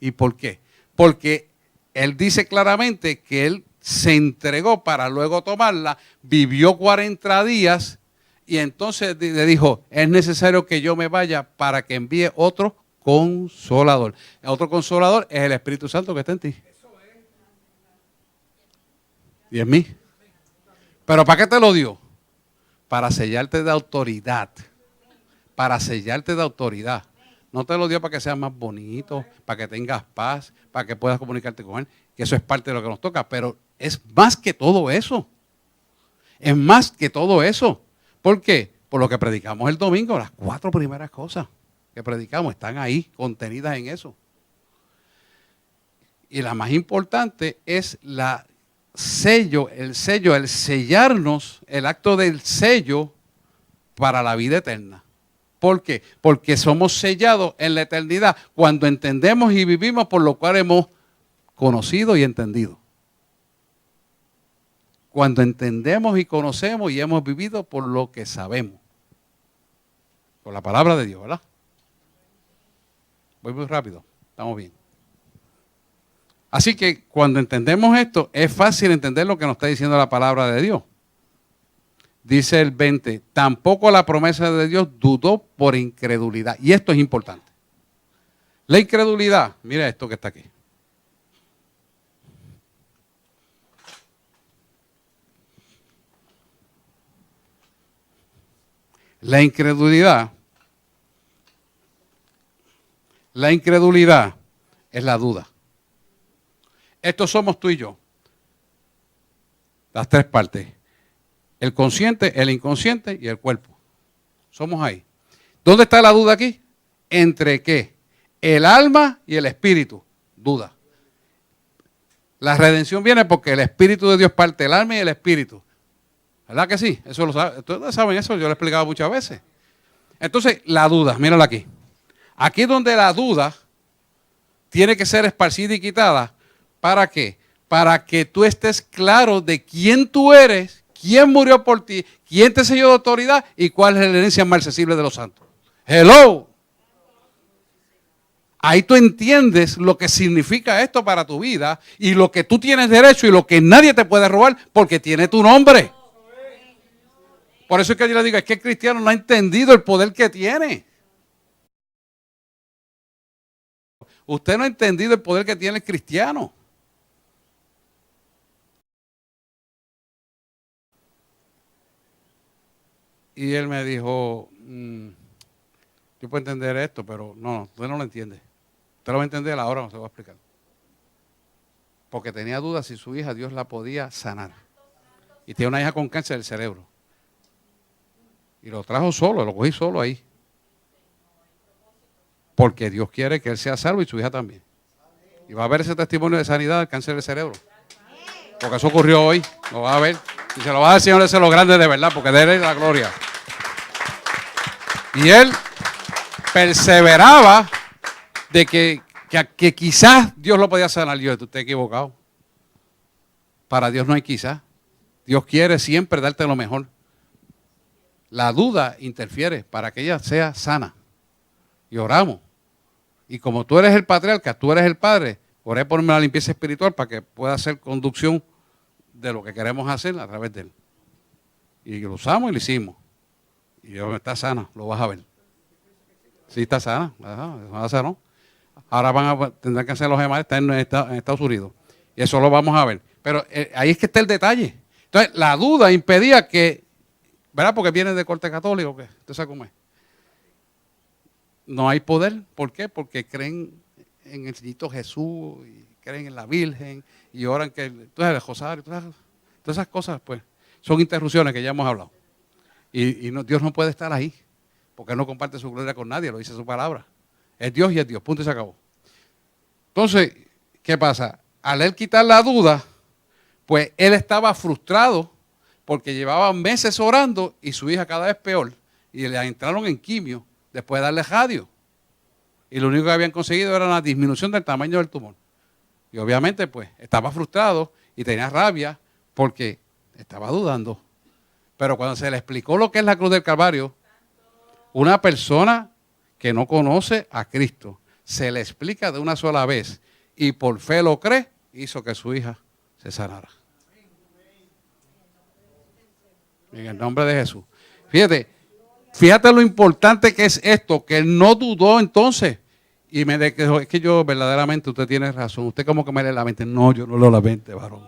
¿Y por qué? Porque Él dice claramente que Él se entregó para luego tomarla, vivió 40 días y entonces le dijo, es necesario que yo me vaya para que envíe otro consolador. Otro consolador es el Espíritu Santo que está en ti. Y en mí. ¿Pero para qué te lo dio? Para sellarte de autoridad. Para sellarte de autoridad. No te lo dio para que seas más bonito, para que tengas paz, para que puedas comunicarte con Él, que eso es parte de lo que nos toca, pero es más que todo eso. Es más que todo eso. ¿Por qué? Por lo que predicamos el domingo, las 4 primeras cosas que predicamos están ahí, contenidas en eso. Y la más importante es el sellarnos, el acto del sello para la vida eterna. ¿Por qué? Porque somos sellados en la eternidad cuando entendemos y vivimos por lo cual hemos conocido y entendido. Cuando entendemos y conocemos y hemos vivido por lo que sabemos. Por la palabra de Dios, ¿verdad? Voy muy rápido, estamos bien. Así que cuando entendemos esto, es fácil entender lo que nos está diciendo la palabra de Dios. Dice el 20, tampoco la promesa de Dios dudó por incredulidad. Y esto es importante. La incredulidad, mira esto que está aquí. La incredulidad es la duda. Estos somos tú y yo. Las 3 partes. El consciente, el inconsciente y el cuerpo. Somos ahí. ¿Dónde está la duda aquí? ¿Entre qué? El alma y el espíritu. Duda. La redención viene porque el Espíritu de Dios parte del alma y el espíritu. ¿Verdad que sí? Eso lo saben. Ustedes saben eso, yo lo he explicado muchas veces. Entonces, la duda, mírala aquí. Aquí es donde la duda tiene que ser esparcida y quitada. ¿Para qué? Para que tú estés claro de quién tú eres, quién murió por ti, quién te selló de autoridad y cuál es la herencia inmarcesible de los santos. ¡Hello! Ahí tú entiendes lo que significa esto para tu vida y lo que tú tienes derecho y lo que nadie te puede robar porque tiene tu nombre. Por eso es que yo le digo, es que el cristiano no ha entendido el poder que tiene. Usted no ha entendido el poder que tiene el cristiano. Y él me dijo, yo puedo entender esto, pero no, usted no lo entiende. Usted lo va a entender ahora, no se lo voy a explicar. Porque tenía dudas si su hija Dios la podía sanar. Y tiene una hija con cáncer del cerebro. Y lo trajo solo, lo cogí solo ahí. Porque Dios quiere que él sea salvo y su hija también. Y va a ver ese testimonio de sanidad del cáncer del cerebro. Porque eso ocurrió hoy, lo va a ver. Y se lo va a dar al Señor, ese es lo grande de verdad, porque de él es la gloria. Y él perseveraba de que quizás Dios lo podía sanar. Yo, tú estás equivocado. Para Dios no hay quizás. Dios quiere siempre darte lo mejor. La duda interfiere para que ella sea sana. Y oramos. Y como tú eres el patriarca, tú eres el padre, oré por una limpieza espiritual para que pueda hacer conducción de lo que queremos hacer a través de él. Y lo usamos y lo hicimos. Y Dios está sana, lo vas a ver. Sí, está sana. Ajá, ¿no? Ahora tendrán que hacer los demás, está en Estados Unidos. Y eso lo vamos a ver. Pero ahí es que está el detalle. Entonces, la duda impedía que, ¿verdad? Porque viene de corte católico, ¿qué? ¿Usted sabe cómo es? No hay poder. ¿Por qué? Porque creen en el Niñito Jesús y creen en la Virgen y oran que entonces el rosario, todas esas cosas, pues, son interrupciones que ya hemos hablado. Y Dios no puede estar ahí, porque Él no comparte su gloria con nadie, lo dice su palabra. Es Dios y es Dios, punto y se acabó. Entonces, ¿qué pasa? Al Él quitar la duda, pues Él estaba frustrado porque llevaba meses orando y su hija cada vez peor. Y le entraron en quimio después de darle radio. Y lo único que habían conseguido era una disminución del tamaño del tumor. Y obviamente pues estaba frustrado y tenía rabia porque estaba dudando. Pero cuando se le explicó lo que es la cruz del Calvario, una persona que no conoce a Cristo, se le explica de una sola vez y por fe lo cree, hizo que su hija se sanara. En el nombre de Jesús. Fíjate lo importante que es esto, que él no dudó entonces. Y me dijo, es que yo verdaderamente, usted tiene razón. Usted como que me lee la mente. No, yo no leo la mente, varón.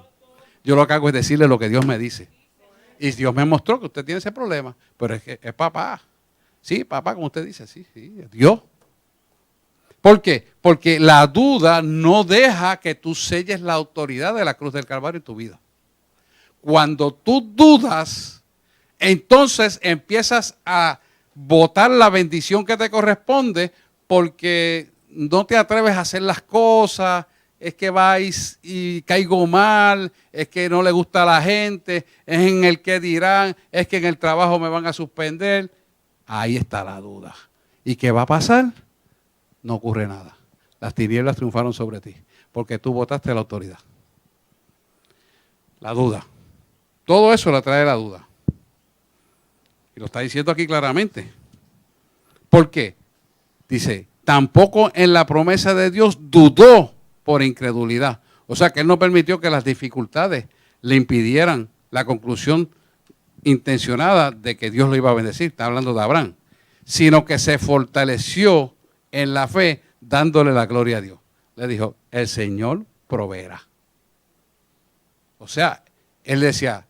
Yo lo que hago es decirle lo que Dios me dice. Y Dios me mostró que usted tiene ese problema. Pero es que es papá. Sí, papá, como usted dice, sí, es Dios. ¿Por qué? Porque la duda no deja que tú selles la autoridad de la cruz del Calvario en tu vida. Cuando tú dudas, entonces empiezas a botar la bendición que te corresponde porque no te atreves a hacer las cosas, es que vais y caigo mal, es que no le gusta a la gente, es en el que dirán, es que en el trabajo me van a suspender. Ahí está la duda. ¿Y qué va a pasar? No ocurre nada. Las tinieblas triunfaron sobre ti porque tú botaste la autoridad. La duda. Todo eso la trae la duda. Y lo está diciendo aquí claramente. ¿Por qué? Dice, tampoco en la promesa de Dios dudó por incredulidad. O sea que él no permitió que las dificultades le impidieran la conclusión intencionada de que Dios lo iba a bendecir. Está hablando de Abraham. Sino que se fortaleció en la fe dándole la gloria a Dios. Le dijo, el Señor proveerá. O sea, él decía,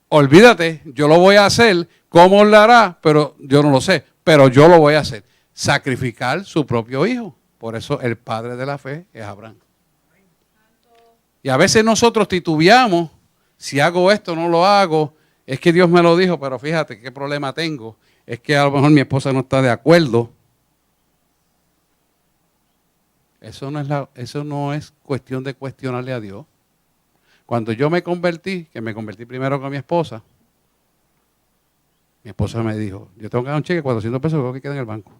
olvídate, yo lo voy a hacer, ¿cómo lo hará? Pero yo no lo sé, pero yo lo voy a hacer. Sacrificar su propio hijo. Por eso el padre de la fe es Abraham. Y a veces nosotros titubeamos, si hago esto no lo hago, es que Dios me lo dijo, pero fíjate qué problema tengo, es que a lo mejor mi esposa no está de acuerdo. Eso no es cuestión de cuestionarle a Dios. Cuando yo me convertí, que me convertí primero con mi esposa me dijo, yo tengo que dar un cheque de 400 pesos que queda en el banco.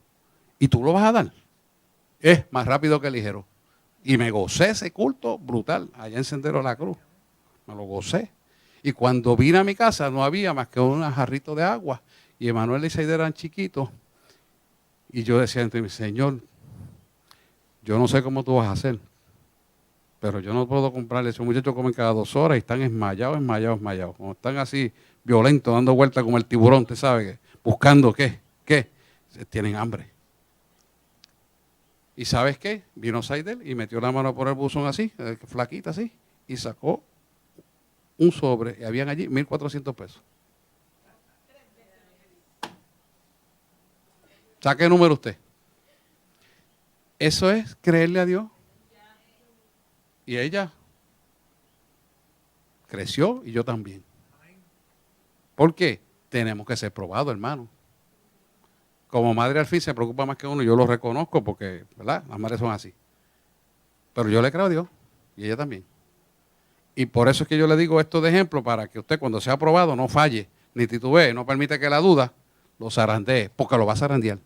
¿Y tú lo vas a dar? Es más rápido que ligero. Y me gocé ese culto brutal, allá en Sendero de la Cruz. Me lo gocé. Y cuando vine a mi casa no había más que un jarrito de agua. Y Emanuel y Seide eran chiquitos. Y yo decía entre mí, Señor, yo no sé cómo tú vas a hacer, pero yo no puedo comprarle. Esos muchachos comen cada 2 horas y están esmayados. Como están así violentos, dando vueltas como el tiburón, usted sabe, buscando qué. Tienen hambre. ¿Y sabes qué? Vino Saidel y metió la mano por el buzón así, flaquita así, y sacó un sobre, y habían allí 1.400 pesos. Saque el número usted. Eso es creerle a Dios. Y ella creció y yo también. ¿Por qué? Tenemos que ser probados, hermano. Como madre al fin se preocupa más que uno, yo lo reconozco porque, ¿verdad? Las madres son así. Pero yo le creo a Dios y ella también. Y por eso es que yo le digo esto de ejemplo para que usted cuando sea probado no falle, ni titubee, no permite que la duda lo zarandee, porque lo va a zarandear.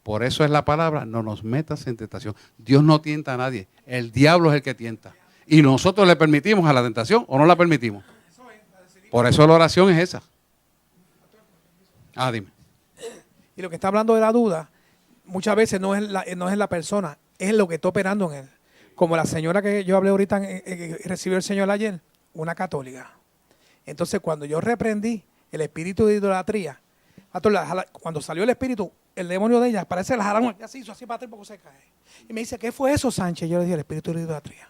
Por eso es la palabra, no nos metas en tentación. Dios no tienta a nadie, el diablo es el que tienta. Y nosotros le permitimos a la tentación o no la permitimos. Por eso la oración es esa. Dime. Y lo que está hablando de la duda, muchas veces no es la persona, es lo que está operando en él. Como la señora que yo hablé ahorita, recibió el Señor ayer, una católica. Entonces, cuando yo reprendí el espíritu de idolatría, cuando salió el espíritu, el demonio de ella, parece la jalón, ya se hizo así para atrás porque se cae. Y me dice, ¿qué fue eso, Sánchez? Yo le dije, el espíritu de idolatría.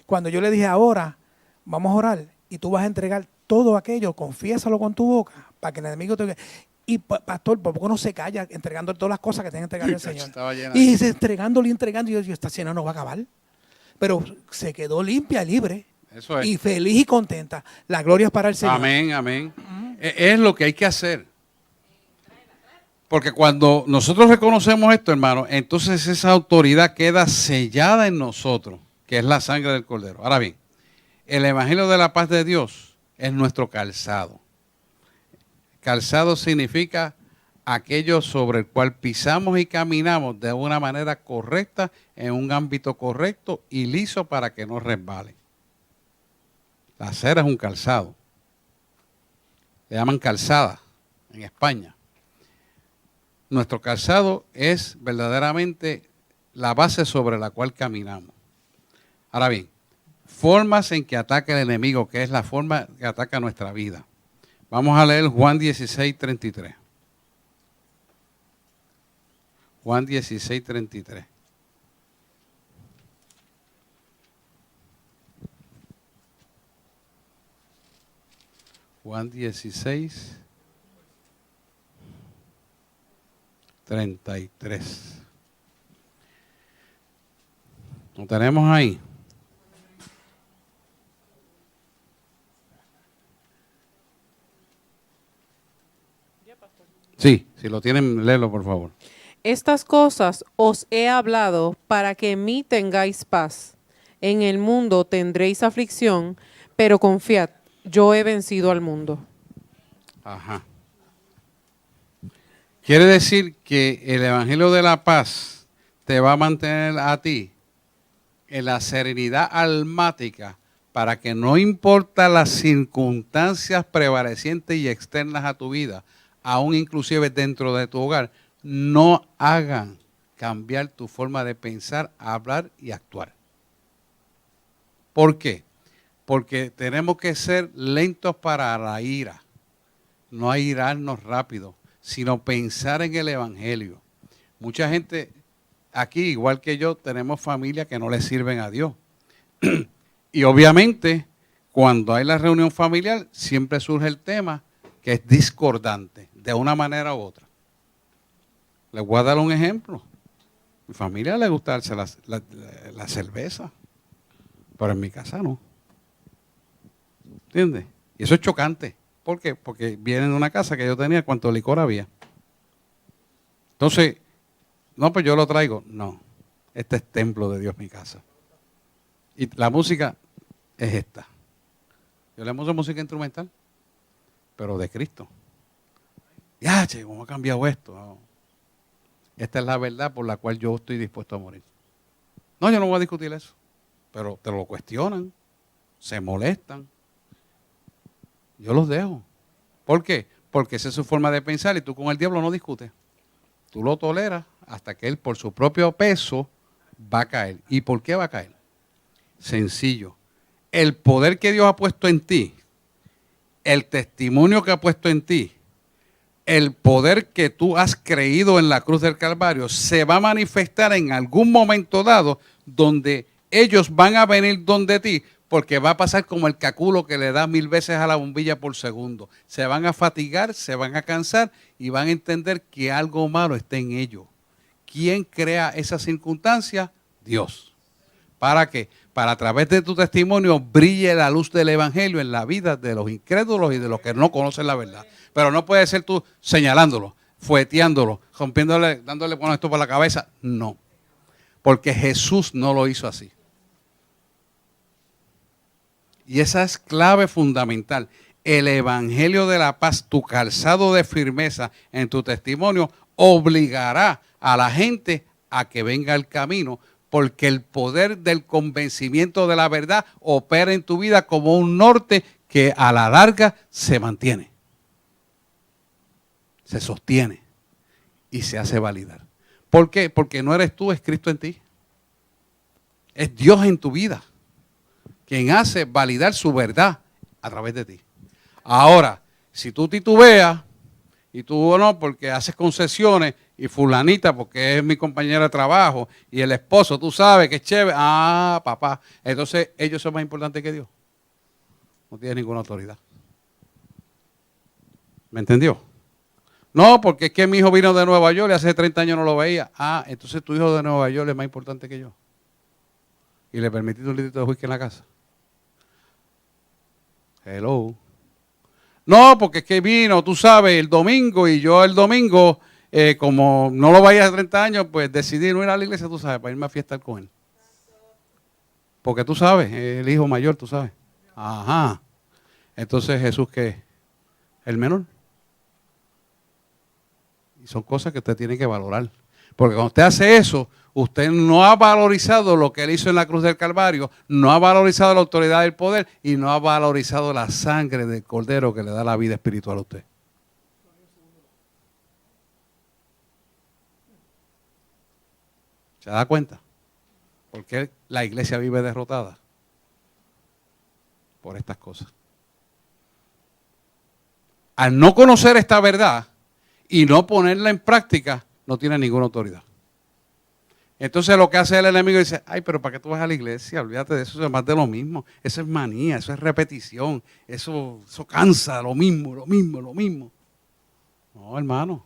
Cuando yo le dije, ahora vamos a orar y tú vas a entregar todo aquello, confiésalo con tu boca, para que el enemigo te... Y pastor, ¿por qué no se calla entregando todas las cosas que tiene que entregarle al Señor? Y entregándole, y yo, esta cena no va a acabar. Pero se quedó limpia, libre. Eso es. Y feliz y contenta. La gloria es para el Señor. Amén, amén. Es lo que hay que hacer. Porque cuando nosotros reconocemos esto, hermano, entonces esa autoridad queda sellada en nosotros, que es la sangre del Cordero. Ahora bien, el Evangelio de la paz de Dios es nuestro calzado. Calzado significa aquello sobre el cual pisamos y caminamos de una manera correcta, en un ámbito correcto y liso para que no resbale. La acera es un calzado. Le llaman calzada en España. Nuestro calzado es verdaderamente la base sobre la cual caminamos. Ahora bien, formas en que ataca el enemigo, que es la forma que ataca nuestra vida. Vamos a leer Juan 16:33. Juan 16:33. Juan 16:33. ¿Lo tenemos ahí? Sí, si lo tienen, léelo por favor. Estas cosas os he hablado para que en mí tengáis paz. En el mundo tendréis aflicción, pero confiad, yo he vencido al mundo. Ajá. Quiere decir que el Evangelio de la Paz te va a mantener a ti en la serenidad almática para que no importa las circunstancias prevalecientes y externas a tu vida, aún inclusive dentro de tu hogar, no hagan cambiar tu forma de pensar, hablar y actuar. ¿Por qué? Porque tenemos que ser lentos para la ira, no airarnos rápido, sino pensar en el Evangelio. Mucha gente aquí, igual que yo, tenemos familias que no le sirven a Dios. Y obviamente, cuando hay la reunión familiar, siempre surge el tema que es discordante, de una manera u otra. Les voy a dar un ejemplo. A mi familia le gusta darse la cerveza, pero en mi casa no. ¿Entiendes? Y eso es chocante. ¿Por qué? Porque vienen de una casa que yo tenía cuánto licor había. Entonces, no, pues yo lo traigo. No, este es templo de Dios mi casa. Y la música es esta. Yo le puse música instrumental, pero de Cristo. Ya, che, ¿cómo ha cambiado esto? No. Esta es la verdad por la cual yo estoy dispuesto a morir. No, yo no voy a discutir eso. Pero te lo cuestionan, se molestan. Yo los dejo. ¿Por qué? Porque esa es su forma de pensar y tú con el diablo no discutes. Tú lo toleras hasta que él por su propio peso va a caer. ¿Y por qué va a caer? Sencillo. El poder que Dios ha puesto en ti, el testimonio que ha puesto en ti, el poder que tú has creído en la cruz del Calvario se va a manifestar en algún momento dado donde ellos van a venir donde ti, porque va a pasar como el caculo que le da 1000 veces a la bombilla por segundo. Se van a fatigar, se van a cansar y van a entender que algo malo está en ellos. ¿Quién crea esa circunstancia? Dios. ¿Para qué? Para a través de tu testimonio brille la luz del Evangelio en la vida de los incrédulos y de los que no conocen la verdad. Pero no puede ser tú señalándolo, fueteándolo, rompiéndole, dándole con esto por la cabeza. No, porque Jesús no lo hizo así. Y esa es clave fundamental. El Evangelio de la Paz, tu calzado de firmeza en tu testimonio, obligará a la gente a que venga al camino, porque el poder del convencimiento de la verdad opera en tu vida como un norte que a la larga se mantiene, se sostiene y se hace validar. ¿Por qué? Porque no eres tú, es Cristo en ti. Es Dios en tu vida quien hace validar su verdad a través de ti. Ahora, si tú titubeas y tú no, porque haces concesiones y fulanita porque es mi compañera de trabajo y el esposo, tú sabes que es chévere, papá, entonces ellos son más importantes que Dios. No tienen ninguna autoridad. ¿Me entendió? No, porque es que mi hijo vino de Nueva York y hace 30 años no lo veía. Entonces tu hijo de Nueva York es más importante que yo. Y le permitiste un litrito de whisky en la casa. Hello. No, porque es que vino, tú sabes, el domingo y yo el domingo, como no lo veía hace 30 años, pues decidí no ir a la iglesia, tú sabes, para irme a fiestar con él. Porque tú sabes, el hijo mayor, tú sabes. Ajá. Entonces Jesús, ¿qué es? El menor. Y son cosas que usted tiene que valorar. Porque cuando usted hace eso, usted no ha valorizado lo que Él hizo en la cruz del Calvario, no ha valorizado la autoridad del poder y no ha valorizado la sangre del Cordero que le da la vida espiritual a usted. ¿Se da cuenta? ¿Por qué la iglesia vive derrotada? Por estas cosas. Al no conocer esta verdad y no ponerla en práctica, no tiene ninguna autoridad. Entonces lo que hace el enemigo dice, ay, pero ¿para qué tú vas a la iglesia? Olvídate de eso, es más de lo mismo. Eso es manía, eso es repetición, eso cansa, lo mismo. No, hermano,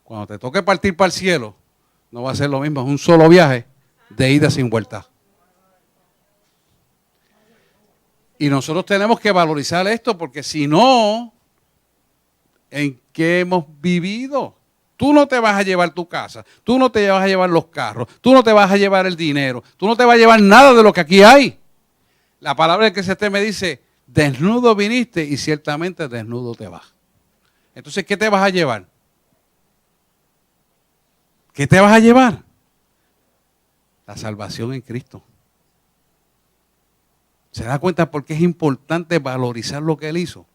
cuando te toque partir para el cielo, no va a ser lo mismo, es un solo viaje de ida sin vuelta. Y nosotros tenemos que valorizar esto porque si no, ¿en qué hemos vivido? Tú no te vas a llevar tu casa, tú no te vas a llevar los carros, tú no te vas a llevar el dinero, tú no te vas a llevar nada de lo que aquí hay. La palabra del que se te me dice, desnudo viniste y ciertamente desnudo te vas. Entonces, ¿qué te vas a llevar? ¿Qué te vas a llevar? La salvación en Cristo. ¿Se da cuenta por qué es importante valorizar lo que Él hizo?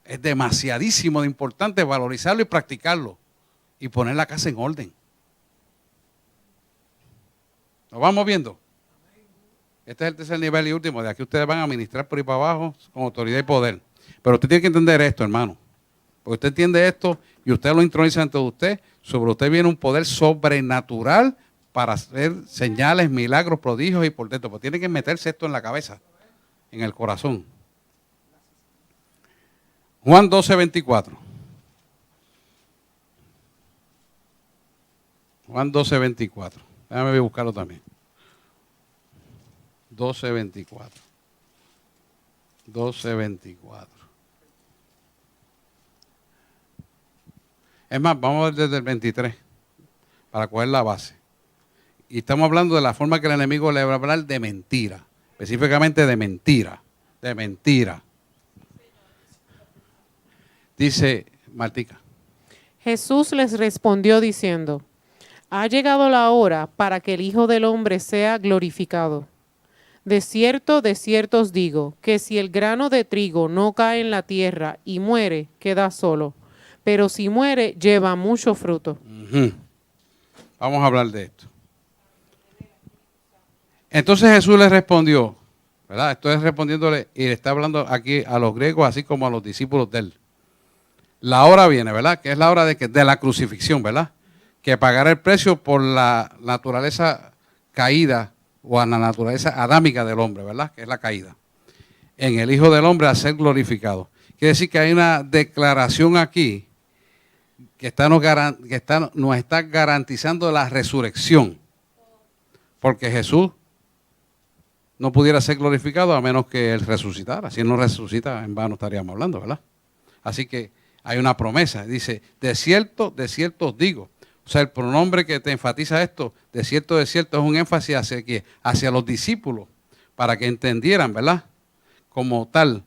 Es demasiadísimo de importante valorizarlo y practicarlo y poner la casa en orden. ¿Lo vamos viendo? Este es el tercer nivel y último. De aquí ustedes van a ministrar por ahí para abajo con autoridad y poder. Pero usted tiene que entender esto, hermano. Porque usted entiende esto y usted lo introniza ante usted. Sobre usted viene un poder sobrenatural para hacer señales, milagros, prodigios y portentos. Pero tiene que meterse esto en la cabeza, en el corazón. Juan 12:24. Juan 12:24. Déjame buscarlo también. 12:24. 12:24. Es más, vamos a ver desde el 23 para coger la base. Y estamos hablando de la forma que el enemigo le va a hablar de mentira. Específicamente de mentira. De mentira. Dice Martica. Jesús les respondió diciendo, ha llegado la hora para que el Hijo del Hombre sea glorificado. De cierto os digo, que si el grano de trigo no cae en la tierra y muere, queda solo. Pero si muere, lleva mucho fruto. Vamos a hablar de esto. Entonces Jesús les respondió, ¿verdad? Estoy respondiéndole y le está hablando aquí a los griegos, así como a los discípulos de él. La hora viene, ¿verdad? Que es la hora de la crucifixión, ¿verdad? Que pagará el precio por la naturaleza caída o a la naturaleza adámica del hombre, ¿verdad? Que es la caída. En el Hijo del Hombre a ser glorificado. Quiere decir que hay una declaración aquí que nos está garantizando la resurrección. Porque Jesús no pudiera ser glorificado a menos que Él resucitara. Si Él no resucita, en vano estaríamos hablando, ¿verdad? Así que hay una promesa. Dice, de cierto os digo. O sea, el pronombre que te enfatiza esto, de cierto es un énfasis hacia los discípulos, para que entendieran, ¿verdad? Como tal,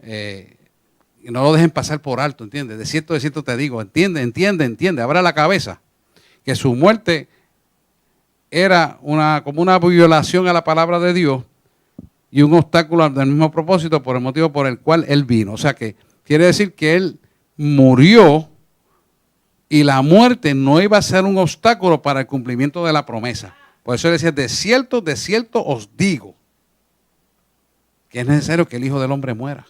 y no lo dejen pasar por alto, ¿entiendes? De cierto te digo, entiende, abra la cabeza, que su muerte era como una violación a la palabra de Dios y un obstáculo del mismo propósito por el motivo por el cual Él vino. O sea que quiere decir que Él murió y la muerte no iba a ser un obstáculo para el cumplimiento de la promesa. Por eso Él decía, de cierto os digo que es necesario que el Hijo del Hombre muera.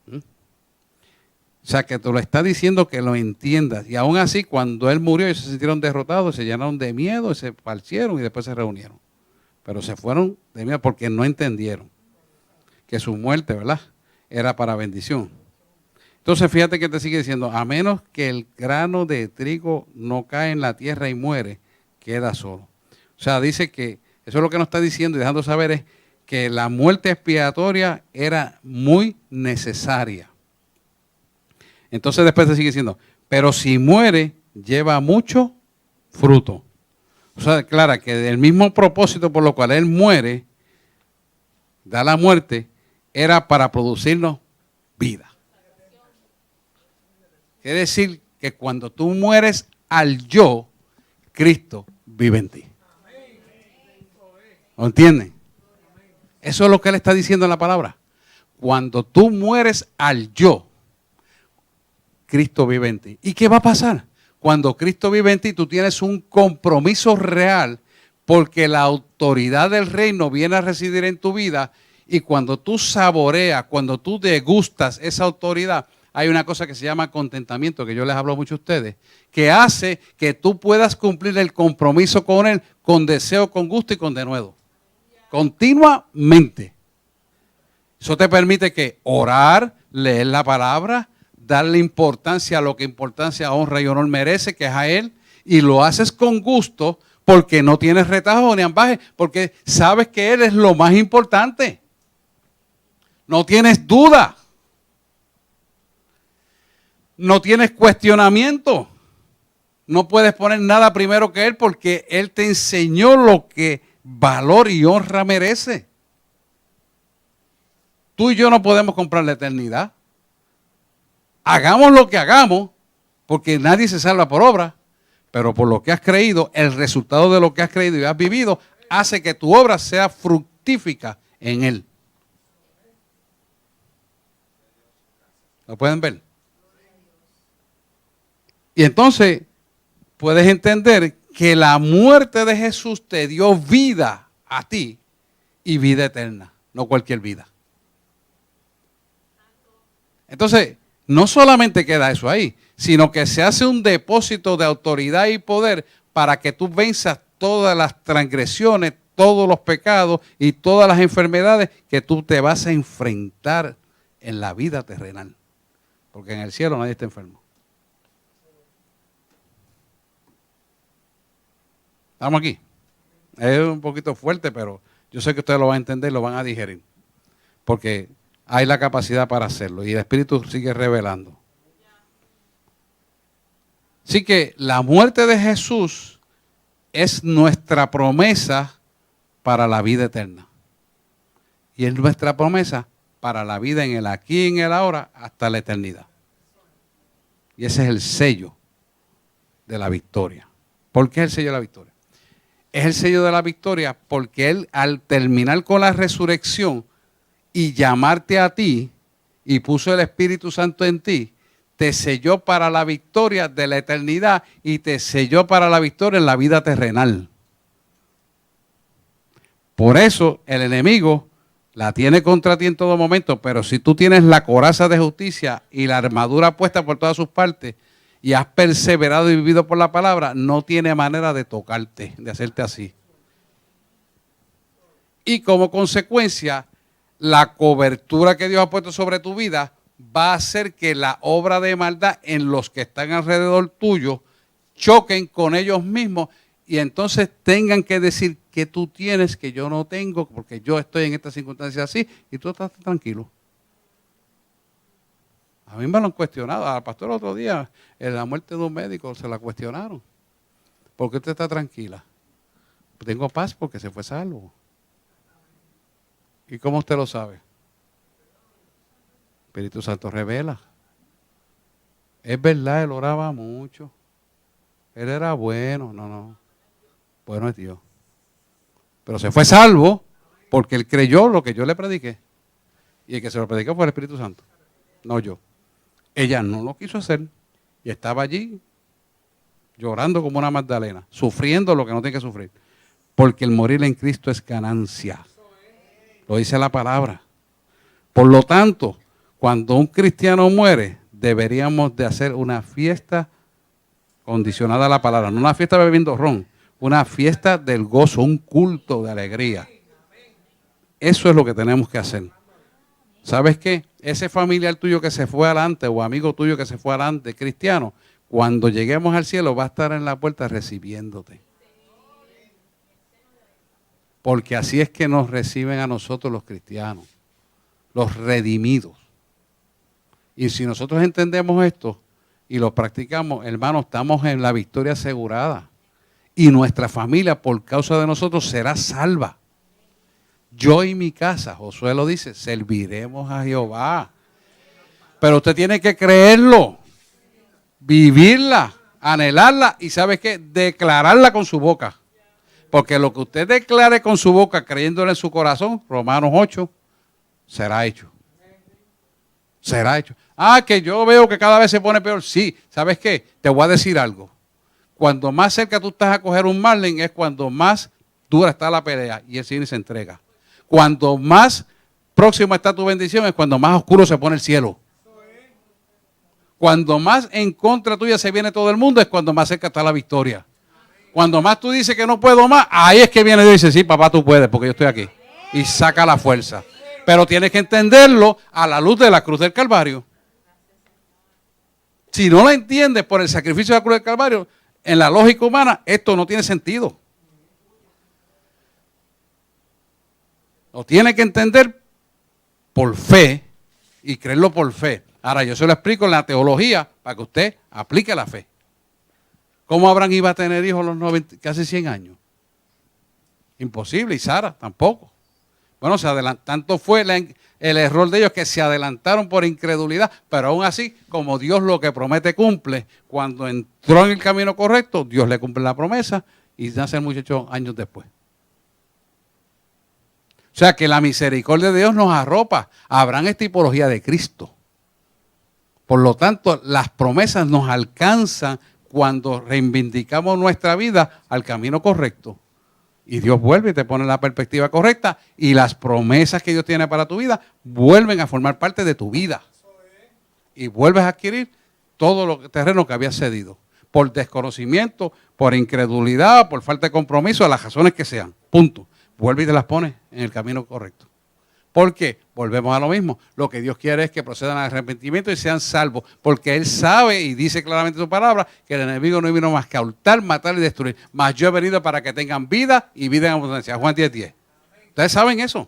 O sea, que te lo está diciendo que lo entiendas. Y aún así, cuando Él murió, ellos se sintieron derrotados, se llenaron de miedo, y se partieron y después se reunieron. Pero se fueron de miedo porque no entendieron que su muerte, ¿verdad?, era para bendición. Entonces, fíjate que te sigue diciendo, a menos que el grano de trigo no cae en la tierra y muere, queda solo. O sea, dice que, eso es lo que nos está diciendo y dejando saber es que la muerte expiatoria era muy necesaria. Entonces después te sigue diciendo, pero si muere, lleva mucho fruto. O sea, declara que del mismo propósito por lo cual Él muere, da la muerte, era para producirnos vida. Quiere decir que cuando tú mueres al yo, Cristo vive en ti. ¿Lo entienden? Eso es lo que él está diciendo en la palabra. Cuando tú mueres al yo, Cristo vive en ti. ¿Y qué va a pasar? Cuando Cristo vive en ti, tú tienes un compromiso real porque la autoridad del reino viene a residir en tu vida y cuando tú saboreas, cuando tú degustas esa autoridad, hay una cosa que se llama contentamiento, que yo les hablo mucho a ustedes, que hace que tú puedas cumplir el compromiso con él con deseo, con gusto y con denuedo. Continuamente. Eso te permite que orar, leer la palabra, darle importancia a lo que importancia, honra y honor merece, que es a él, y lo haces con gusto porque no tienes retajo ni ambaje, porque sabes que él es lo más importante. No tienes duda. No tienes cuestionamiento. No puedes poner nada primero que él porque él te enseñó lo que valor y honra merece. Tú y yo no podemos comprar la eternidad. Hagamos lo que hagamos, porque nadie se salva por obra, pero por lo que has creído, el resultado de lo que has creído y has vivido hace que tu obra sea fructífica en él. ¿Lo pueden ver? Y entonces puedes entender que la muerte de Jesús te dio vida a ti y vida eterna, no cualquier vida. Entonces, no solamente queda eso ahí, sino que se hace un depósito de autoridad y poder para que tú venzas todas las transgresiones, todos los pecados y todas las enfermedades que tú te vas a enfrentar en la vida terrenal. Porque en el cielo nadie está enfermo. ¿Estamos aquí? Es un poquito fuerte, pero yo sé que ustedes lo van a entender y lo van a digerir. Porque hay la capacidad para hacerlo y el Espíritu sigue revelando. Así que la muerte de Jesús es nuestra promesa para la vida eterna. Y es nuestra promesa para la vida en el aquí y en el ahora hasta la eternidad. Y ese es el sello de la victoria. ¿Por qué es el sello de la victoria? Es el sello de la victoria porque Él, al terminar con la resurrección y llamarte a ti, y puso el Espíritu Santo en ti, te selló para la victoria de la eternidad y te selló para la victoria en la vida terrenal. Por eso el enemigo la tiene contra ti en todo momento, pero si tú tienes la coraza de justicia y la armadura puesta por todas sus partes y has perseverado y vivido por la palabra, no tiene manera de tocarte, de hacerte así. Y como consecuencia, la cobertura que Dios ha puesto sobre tu vida va a hacer que la obra de maldad en los que están alrededor tuyo choquen con ellos mismos y entonces tengan que decir que tú tienes que yo no tengo porque yo estoy en esta circunstancia así y tú estás tranquilo. A mí me lo han cuestionado. Al pastor el otro día, en la muerte de un médico, se la cuestionaron. ¿Por qué usted está tranquila? Tengo paz porque se fue salvo. ¿Y cómo usted lo sabe? Espíritu Santo revela. Es verdad, él oraba mucho. Él era bueno. No. Bueno es Dios. Pero se fue salvo porque él creyó lo que yo le prediqué. Y el que se lo predicó fue el Espíritu Santo. No yo. Ella no lo quiso hacer. Y estaba allí llorando como una Magdalena. Sufriendo lo que no tiene que sufrir. Porque el morir en Cristo es ganancia. Lo dice la palabra. Por lo tanto, cuando un cristiano muere, deberíamos de hacer una fiesta condicionada a la palabra. No una fiesta bebiendo ron, una fiesta del gozo, un culto de alegría. Eso es lo que tenemos que hacer. ¿Sabes qué? Ese familiar tuyo que se fue adelante o amigo tuyo que se fue adelante, cristiano, cuando lleguemos al cielo va a estar en la puerta recibiéndote. Porque así es que nos reciben a nosotros los cristianos, los redimidos. Y si nosotros entendemos esto y lo practicamos, hermanos, estamos en la victoria asegurada. Y nuestra familia, por causa de nosotros, será salva. Yo y mi casa, Josué lo dice, serviremos a Jehová. Pero usted tiene que creerlo. vivirla, anhelarla y ¿sabe qué? Declararla con su boca. Porque lo que usted declare con su boca, creyéndole en su corazón, Romanos 8, será hecho. Será hecho. Ah, que yo veo que cada vez se pone peor. Sí, ¿sabes qué? Te voy a decir algo. Cuando más cerca tú estás a coger un marlin es cuando más dura está la pelea y el cine se entrega. Cuando más próximo está tu bendición es cuando más oscuro se pone el cielo. Cuando más en contra tuya se viene todo el mundo es cuando más cerca está la victoria. Cuando más tú dices que no puedo más, ahí es que viene Dios y dice, sí, papá, tú puedes porque yo estoy aquí. Y saca la fuerza. Pero tienes que entenderlo a la luz de la cruz del Calvario. Si no lo entiendes por el sacrificio de la cruz del Calvario, en la lógica humana, esto no tiene sentido. Lo tiene que entender por fe y creerlo por fe. Ahora, yo se lo explico en la teología para que usted aplique la fe. ¿Cómo Abraham iba a tener hijos a los 90, casi 100 años? Imposible. Y Sara tampoco. Bueno, tanto fue el error de ellos que se adelantaron por incredulidad, pero aún así, como Dios lo que promete cumple, cuando entró en el camino correcto, Dios le cumple la promesa y nace el muchacho años después. O sea que la misericordia de Dios nos arropa. Abraham es tipología de Cristo. Por lo tanto, las promesas nos alcanzan cuando reivindicamos nuestra vida al camino correcto. Y Dios vuelve y te pone la perspectiva correcta y las promesas que Dios tiene para tu vida vuelven a formar parte de tu vida. Y vuelves a adquirir todo lo terreno que habías cedido. Por desconocimiento, por incredulidad, por falta de compromiso, a las razones que sean. Punto. Vuelve y te las pones en el camino correcto. ¿Por qué? Volvemos a lo mismo. Lo que Dios quiere es que procedan al arrepentimiento y sean salvos. Porque Él sabe y dice claramente en su palabra que el enemigo no vino más que a hurtar, matar y destruir. Mas yo he venido para que tengan vida y vida en abundancia. Juan 10:10. Ustedes saben eso.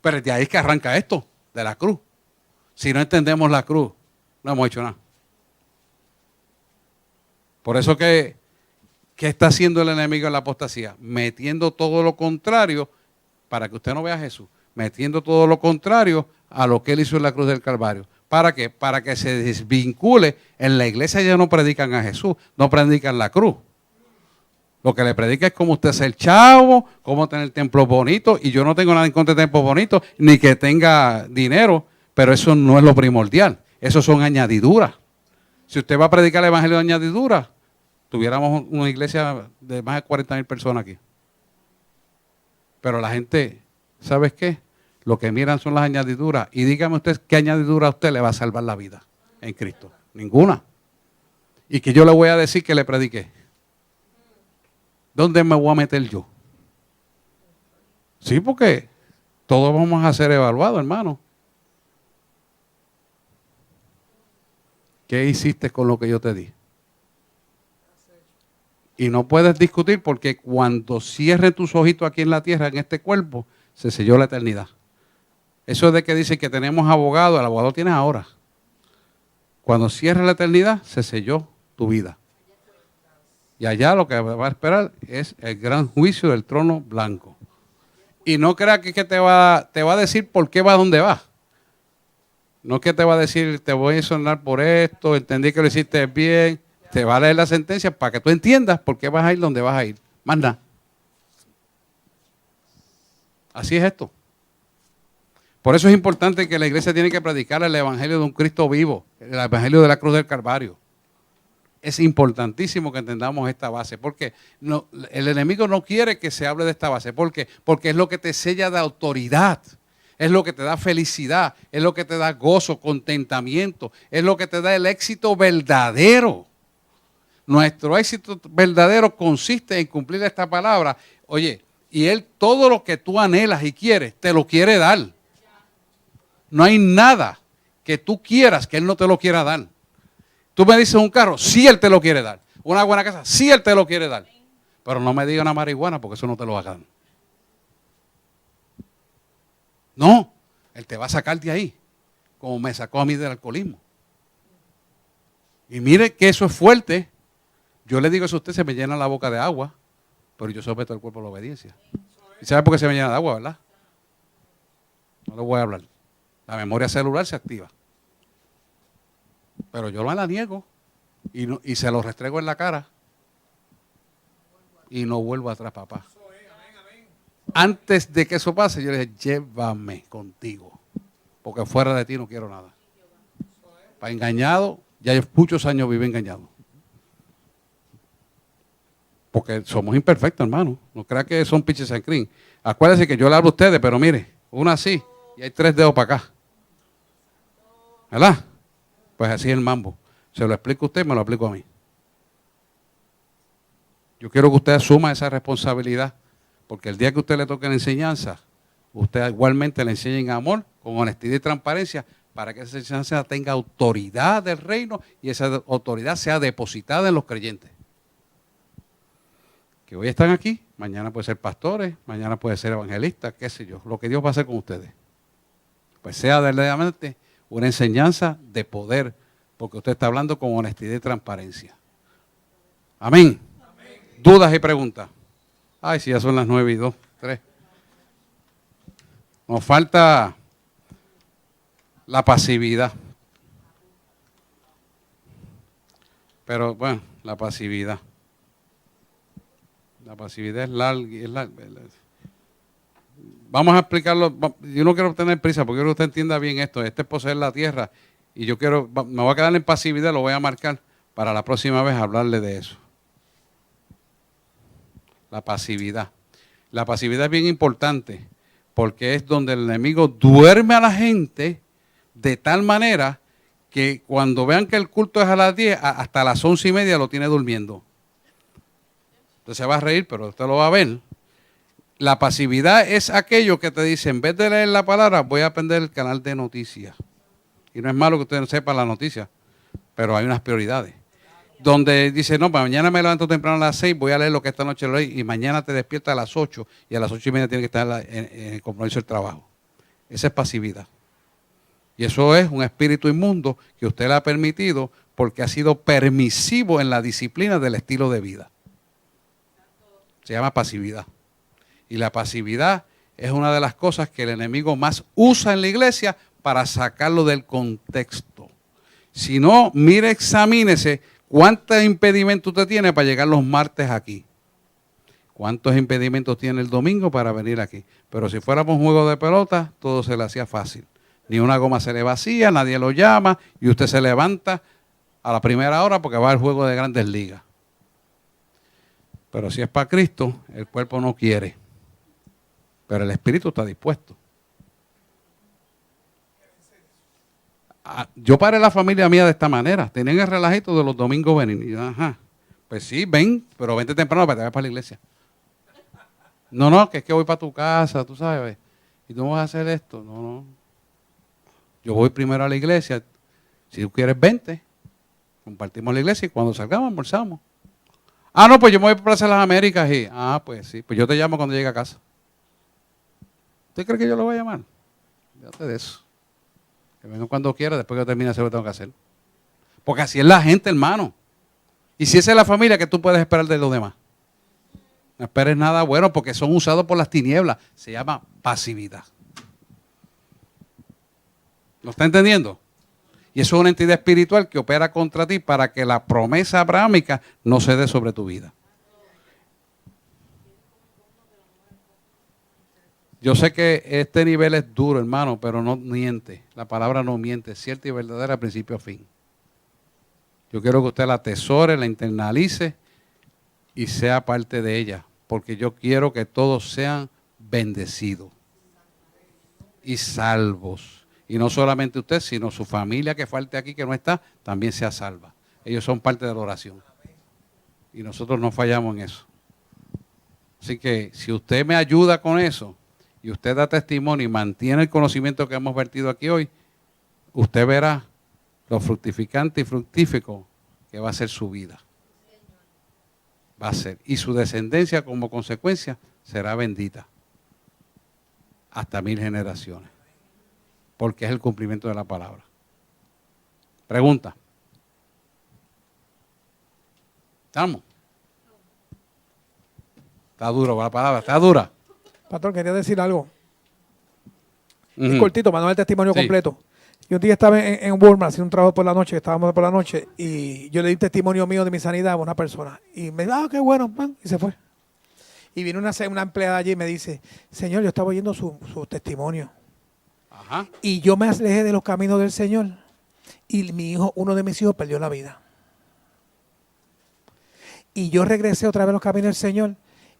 Pero de ahí es que arranca esto, de la cruz. Si no entendemos la cruz, no hemos hecho nada. Por eso ¿qué está haciendo el enemigo en la apostasía? Metiendo todo lo contrario para que usted no vea a Jesús. Metiendo todo lo contrario a lo que Él hizo en la cruz del Calvario. ¿Para qué? Para que se desvincule. En la iglesia ya no predican a Jesús, no predican la cruz. Lo que le predica es cómo usted ser chavo, cómo tener templos bonitos. Y yo no tengo nada en contra de templos bonitos, ni que tenga dinero, pero eso no es lo primordial. Eso son añadiduras. Si usted va a predicar el evangelio de añadiduras, tuviéramos una iglesia de más de 40,000 personas aquí. Pero la gente, ¿sabes qué? Lo que miran son las añadiduras. Y dígame usted, ¿qué añadidura a usted le va a salvar la vida en Cristo? Ninguna. Y que yo le voy a decir que le prediqué. ¿Dónde me voy a meter yo? Sí, porque todos vamos a ser evaluados, hermano. ¿Qué hiciste con lo que yo te di? Y no puedes discutir porque cuando cierren tus ojitos aquí en la tierra, en este cuerpo, se selló la eternidad. Eso de que dicen que tenemos abogado, el abogado tienes ahora. Cuando cierre la eternidad, se selló tu vida. Y allá lo que va a esperar es el gran juicio del trono blanco. Y no crea que te va a decir por qué va donde va. No es que te va a decir, te voy a exonerar por esto, entendí que lo hiciste bien. Te va a leer la sentencia para que tú entiendas por qué vas a ir donde vas a ir. Más nada. Así es esto. Por eso es importante que la iglesia tiene que predicar el evangelio de un Cristo vivo, el evangelio de la cruz del Calvario. Es importantísimo que entendamos esta base, porque el enemigo no quiere que se hable de esta base. ¿Por qué? Porque es lo que te sella de autoridad, es lo que te da felicidad, es lo que te da gozo, contentamiento, es lo que te da el éxito verdadero. Nuestro éxito verdadero consiste en cumplir esta palabra. Oye, y Él todo lo que tú anhelas y quieres, te lo quiere dar. No hay nada que tú quieras que Él no te lo quiera dar. Tú me dices un carro, sí Él te lo quiere dar. Una buena casa, sí Él te lo quiere dar. Pero no me diga una marihuana porque eso no te lo va a dar. No, Él te va a sacar de ahí, como me sacó a mí del alcoholismo. Y mire que eso es fuerte. Yo le digo eso a usted, se me llena la boca de agua, pero yo someto el cuerpo a la obediencia. ¿Y sabe por qué se me llena de agua, verdad? No le voy a hablar. La memoria celular se activa. Pero yo no la niego. y se lo restrego en la cara y no vuelvo atrás, papá. Antes de que eso pase, yo le dije, llévame contigo, porque fuera de ti no quiero nada. Para engañado, ya hay muchos años vive engañado. Porque somos imperfectos, hermano. No crea que son pitches and cream. Acuérdense que yo le hablo a ustedes, pero mire, una así y hay 3 dedos para acá. ¿Verdad? Pues así es el mambo. Se lo explico a usted, me lo aplico a mí. Yo quiero que usted asuma esa responsabilidad, porque el día que usted le toque la enseñanza, usted igualmente le enseñe en amor, con honestidad y transparencia, para que esa enseñanza tenga autoridad del reino y esa autoridad sea depositada en los creyentes. Que hoy están aquí, mañana puede ser pastores, mañana puede ser evangelistas, qué sé yo, lo que Dios va a hacer con ustedes. Pues sea verdaderamente una enseñanza de poder, porque usted está hablando con honestidad y transparencia. Amén. Amén. ¿Dudas y preguntas? Ay, si ya son las 9:02, 3. Nos falta la pasividad. Pero bueno, la pasividad. La pasividad es larga. Vamos a explicarlo. Yo no quiero tener prisa porque quiero que usted entienda bien esto. Este es poseer la tierra y yo me voy a quedar en pasividad, lo voy a marcar para la próxima vez hablarle de eso. La pasividad. La pasividad es bien importante porque es donde el enemigo duerme a la gente de tal manera que cuando vean que el culto es a las 10, hasta las 11:30 lo tiene durmiendo. Usted se va a reír, pero usted lo va a ver. La pasividad es aquello que te dice, en vez de leer la palabra, voy a aprender el canal de noticias. Y no es malo que usted no sepa las noticias, pero hay unas prioridades. Donde dice, no, mañana me levanto temprano a las 6, voy a leer lo que esta noche leí, y mañana te despierta a las 8, y a las 8:30 tiene que estar en el compromiso del trabajo. Esa es pasividad. Y eso es un espíritu inmundo que usted le ha permitido porque ha sido permisivo en la disciplina del estilo de vida. Se llama pasividad. Y la pasividad es una de las cosas que el enemigo más usa en la iglesia para sacarlo del contexto. Si no, mire, examínese cuántos impedimentos usted tiene para llegar los martes aquí. ¿Cuántos impedimentos tiene el domingo para venir aquí? Pero si fuéramos un juego de pelota, todo se le hacía fácil. Ni una goma se le vacía, nadie lo llama y usted se levanta a la primera hora porque va al juego de Grandes Ligas. Pero si es para Cristo, el cuerpo no quiere. Pero el espíritu está dispuesto. Yo paré la familia mía de esta manera. Tenían el relajito de los domingos venir. Y yo, ajá, pues sí, ven, pero vente temprano para que te vayas para la iglesia. No, que es que voy para tu casa, tú sabes. Y tú vas a hacer esto. No. Yo voy primero a la iglesia. Si tú quieres, vente. Compartimos la iglesia y cuando salgamos, almorzamos. No, pues yo me voy para Plaza de las Américas y... pues sí, pues yo te llamo cuando llegue a casa. ¿Usted cree que yo lo voy a llamar? Fíjate de eso. Que venga cuando quiera, después que yo termine de hacer lo que tengo que hacer. Porque así es la gente, hermano. Y si esa es la familia, ¿qué tú puedes esperar de los demás? No esperes nada bueno porque son usados por las tinieblas. Se llama pasividad. ¿Lo está entendiendo? Y eso es una entidad espiritual que opera contra ti para que la promesa abrahámica no se dé sobre tu vida. Yo sé que este nivel es duro, hermano, pero no miente. La palabra no miente, es cierta y verdadera, principio a fin. Yo quiero que usted la atesore, la internalice y sea parte de ella, porque yo quiero que todos sean bendecidos y salvos. Y no solamente usted, sino su familia que falte aquí, que no está, también sea salva. Ellos son parte de la oración. Y nosotros no fallamos en eso. Así que si usted me ayuda con eso, y usted da testimonio y mantiene el conocimiento que hemos vertido aquí hoy, usted verá lo fructificante y fructífico que va a ser su vida. Va a ser. Y su descendencia como consecuencia será bendita. Hasta 1000 generaciones. Porque es el cumplimiento de la palabra. Pregunta. ¿Estamos? Está duro la palabra, está dura. Pastor, quería decir algo. Es cortito para no dar el testimonio completo. Yo un día estaba en Walmart haciendo un trabajo por la noche, estábamos por la noche, y yo le di un testimonio mío de mi sanidad a una persona. Y me dijo, qué bueno, man, y se fue. Y vino una empleada allí y me dice, Señor, yo estaba oyendo su testimonio. Ajá. Y yo me alejé de los caminos del Señor. Y uno de mis hijos perdió la vida. Y yo regresé otra vez a los caminos del Señor.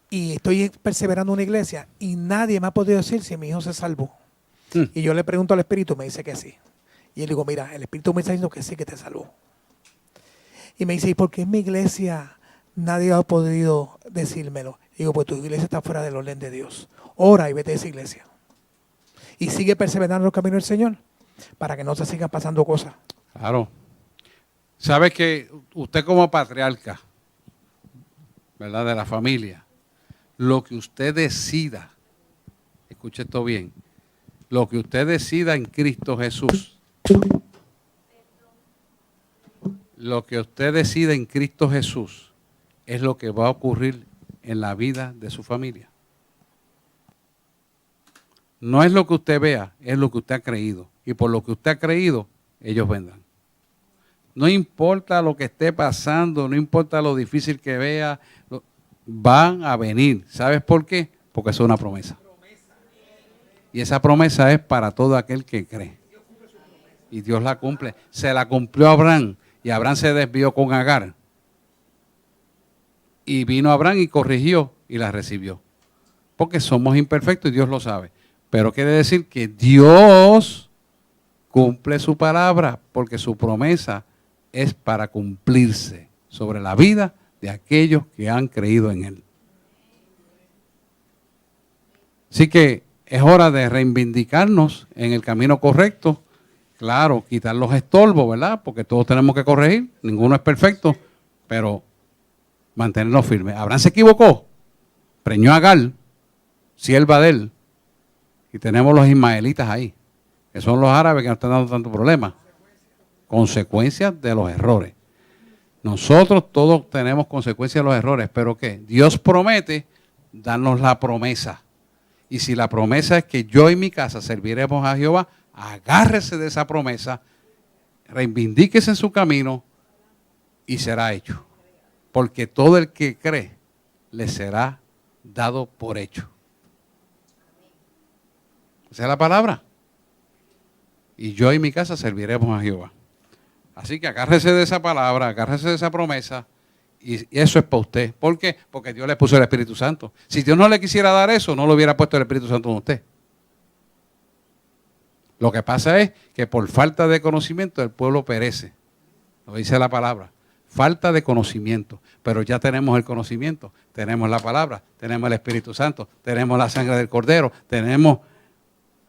Y estoy perseverando en una iglesia. Y nadie me ha podido decir si mi hijo se salvó. Y yo le pregunto al Espíritu, me dice que sí. Y él digo, mira, el Espíritu me está diciendo que sí, que te salvó. Y me dice, ¿y por qué en mi iglesia nadie ha podido decírmelo? Y digo, pues tu iglesia está fuera del orden de Dios. Ora y vete a esa iglesia. Y sigue perseverando en los caminos del Señor para que no se sigan pasando cosas. Claro. Sabe que usted como patriarca, ¿verdad? De la familia, lo que usted decida, escuche esto bien, lo que usted decida en Cristo Jesús, lo que usted decida en Cristo Jesús es lo que va a ocurrir en la vida de su familia. No es lo que usted vea, es lo que usted ha creído. Y por lo que usted ha creído, ellos vendrán. No importa lo que esté pasando, no importa lo difícil que vea, van a venir. ¿Sabes por qué? Porque es una promesa. Y esa promesa es para todo aquel que cree. Y Dios la cumple. Se la cumplió a Abraham y Abraham se desvió con Agar. Y vino Abraham y corrigió y la recibió. Porque somos imperfectos y Dios lo sabe. Pero quiere decir que Dios cumple su palabra porque su promesa es para cumplirse sobre la vida de aquellos que han creído en Él. Así que es hora de reivindicarnos en el camino correcto. Claro, quitar los estorbos, ¿verdad? Porque todos tenemos que corregir, ninguno es perfecto, pero mantenernos firmes. Abraham se equivocó, preñó a Agar, sierva de él, y tenemos los ismaelitas ahí, que son los árabes que nos están dando tanto problema. Consecuencias de los errores. Nosotros todos tenemos consecuencias de los errores, pero ¿qué? Dios promete darnos la promesa. Y si la promesa es que yo y mi casa serviremos a Jehová, agárrese de esa promesa, reivindíquese en su camino y será hecho. Porque todo el que cree le será dado por hecho. Esa es la palabra. Y yo y mi casa serviremos a Jehová. Así que agárrese de esa palabra, agárrese de esa promesa, y eso es para usted. ¿Por qué? Porque Dios le puso el Espíritu Santo. Si Dios no le quisiera dar eso, no le hubiera puesto el Espíritu Santo en usted. Lo que pasa es que por falta de conocimiento el pueblo perece. Lo dice la palabra. Falta de conocimiento. Pero ya tenemos el conocimiento. Tenemos la palabra, tenemos el Espíritu Santo, tenemos la sangre del Cordero, tenemos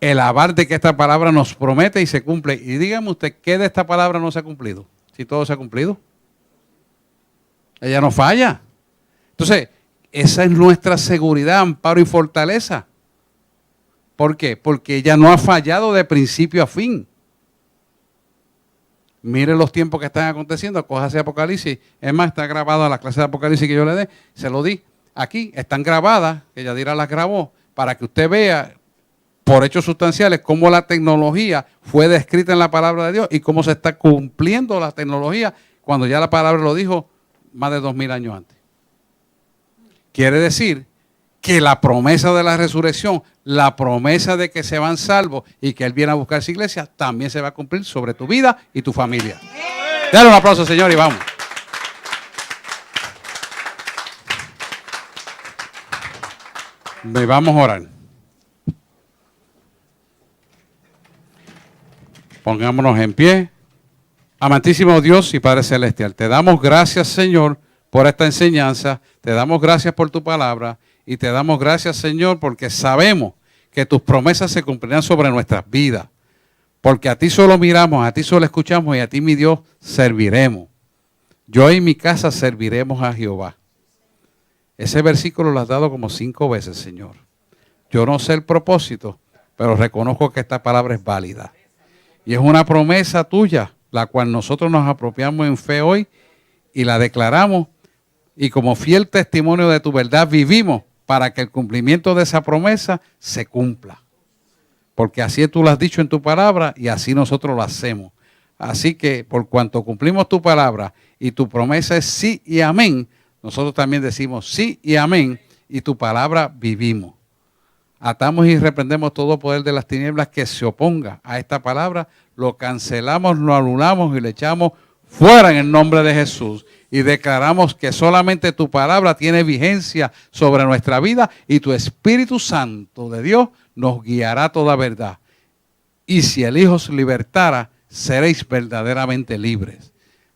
el aval de que esta palabra nos promete y se cumple. Y dígame usted, ¿qué de esta palabra no se ha cumplido? Si todo se ha cumplido. Ella no falla. Entonces, esa es nuestra seguridad, amparo y fortaleza. ¿Por qué? Porque ella no ha fallado de principio a fin. Mire los tiempos que están aconteciendo, cójase Apocalipsis. Es más, está grabada la clase de Apocalipsis que yo le dé, se lo di. Aquí están grabadas, que Yadira las grabó, para que usted vea por hechos sustanciales cómo la tecnología fue descrita en la palabra de Dios y cómo se está cumpliendo la tecnología cuando ya la palabra lo dijo más de 2000 años antes. Quiere decir que la promesa de la resurrección, la promesa de que se van salvos y que Él viene a buscar su iglesia, también se va a cumplir sobre tu vida y tu familia. Dale un aplauso, Señor, y vamos. Y vamos a orar. Pongámonos en pie. Amantísimo Dios y Padre Celestial, te damos gracias, Señor, por esta enseñanza. Te damos gracias por tu palabra y te damos gracias, Señor, porque sabemos que tus promesas se cumplirán sobre nuestras vidas. Porque a ti solo miramos, a ti solo escuchamos y a ti, mi Dios, serviremos. Yo y mi casa serviremos a Jehová. Ese versículo lo has dado como 5 veces, Señor. Yo no sé el propósito, pero reconozco que esta palabra es válida. Y es una promesa tuya, la cual nosotros nos apropiamos en fe hoy y la declaramos. Y como fiel testimonio de tu verdad vivimos para que el cumplimiento de esa promesa se cumpla. porque así tú lo has dicho en tu palabra y así nosotros lo hacemos. Así que por cuanto cumplimos tu palabra y tu promesa es sí y amén, nosotros también decimos sí y amén y tu palabra vivimos. Atamos y reprendemos todo poder de las tinieblas que se oponga a esta palabra, lo cancelamos, lo anulamos y le echamos fuera en el nombre de Jesús. Y declaramos que solamente tu palabra tiene vigencia sobre nuestra vida y tu Espíritu Santo de Dios nos guiará a toda verdad. Y si el Hijo os libertara, seréis verdaderamente libres.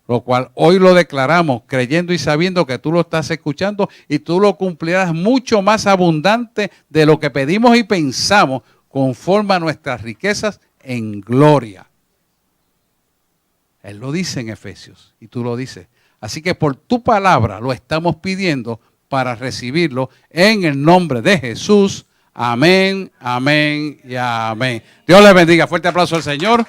Lo cual hoy lo declaramos creyendo y sabiendo que tú lo estás escuchando y tú lo cumplirás mucho más abundante de lo que pedimos y pensamos conforme a nuestras riquezas en gloria. Él lo dice en Efesios y tú lo dices. Así que por tu palabra lo estamos pidiendo para recibirlo en el nombre de Jesús. Amén, amén y amén. Dios les bendiga. Fuerte aplauso al Señor.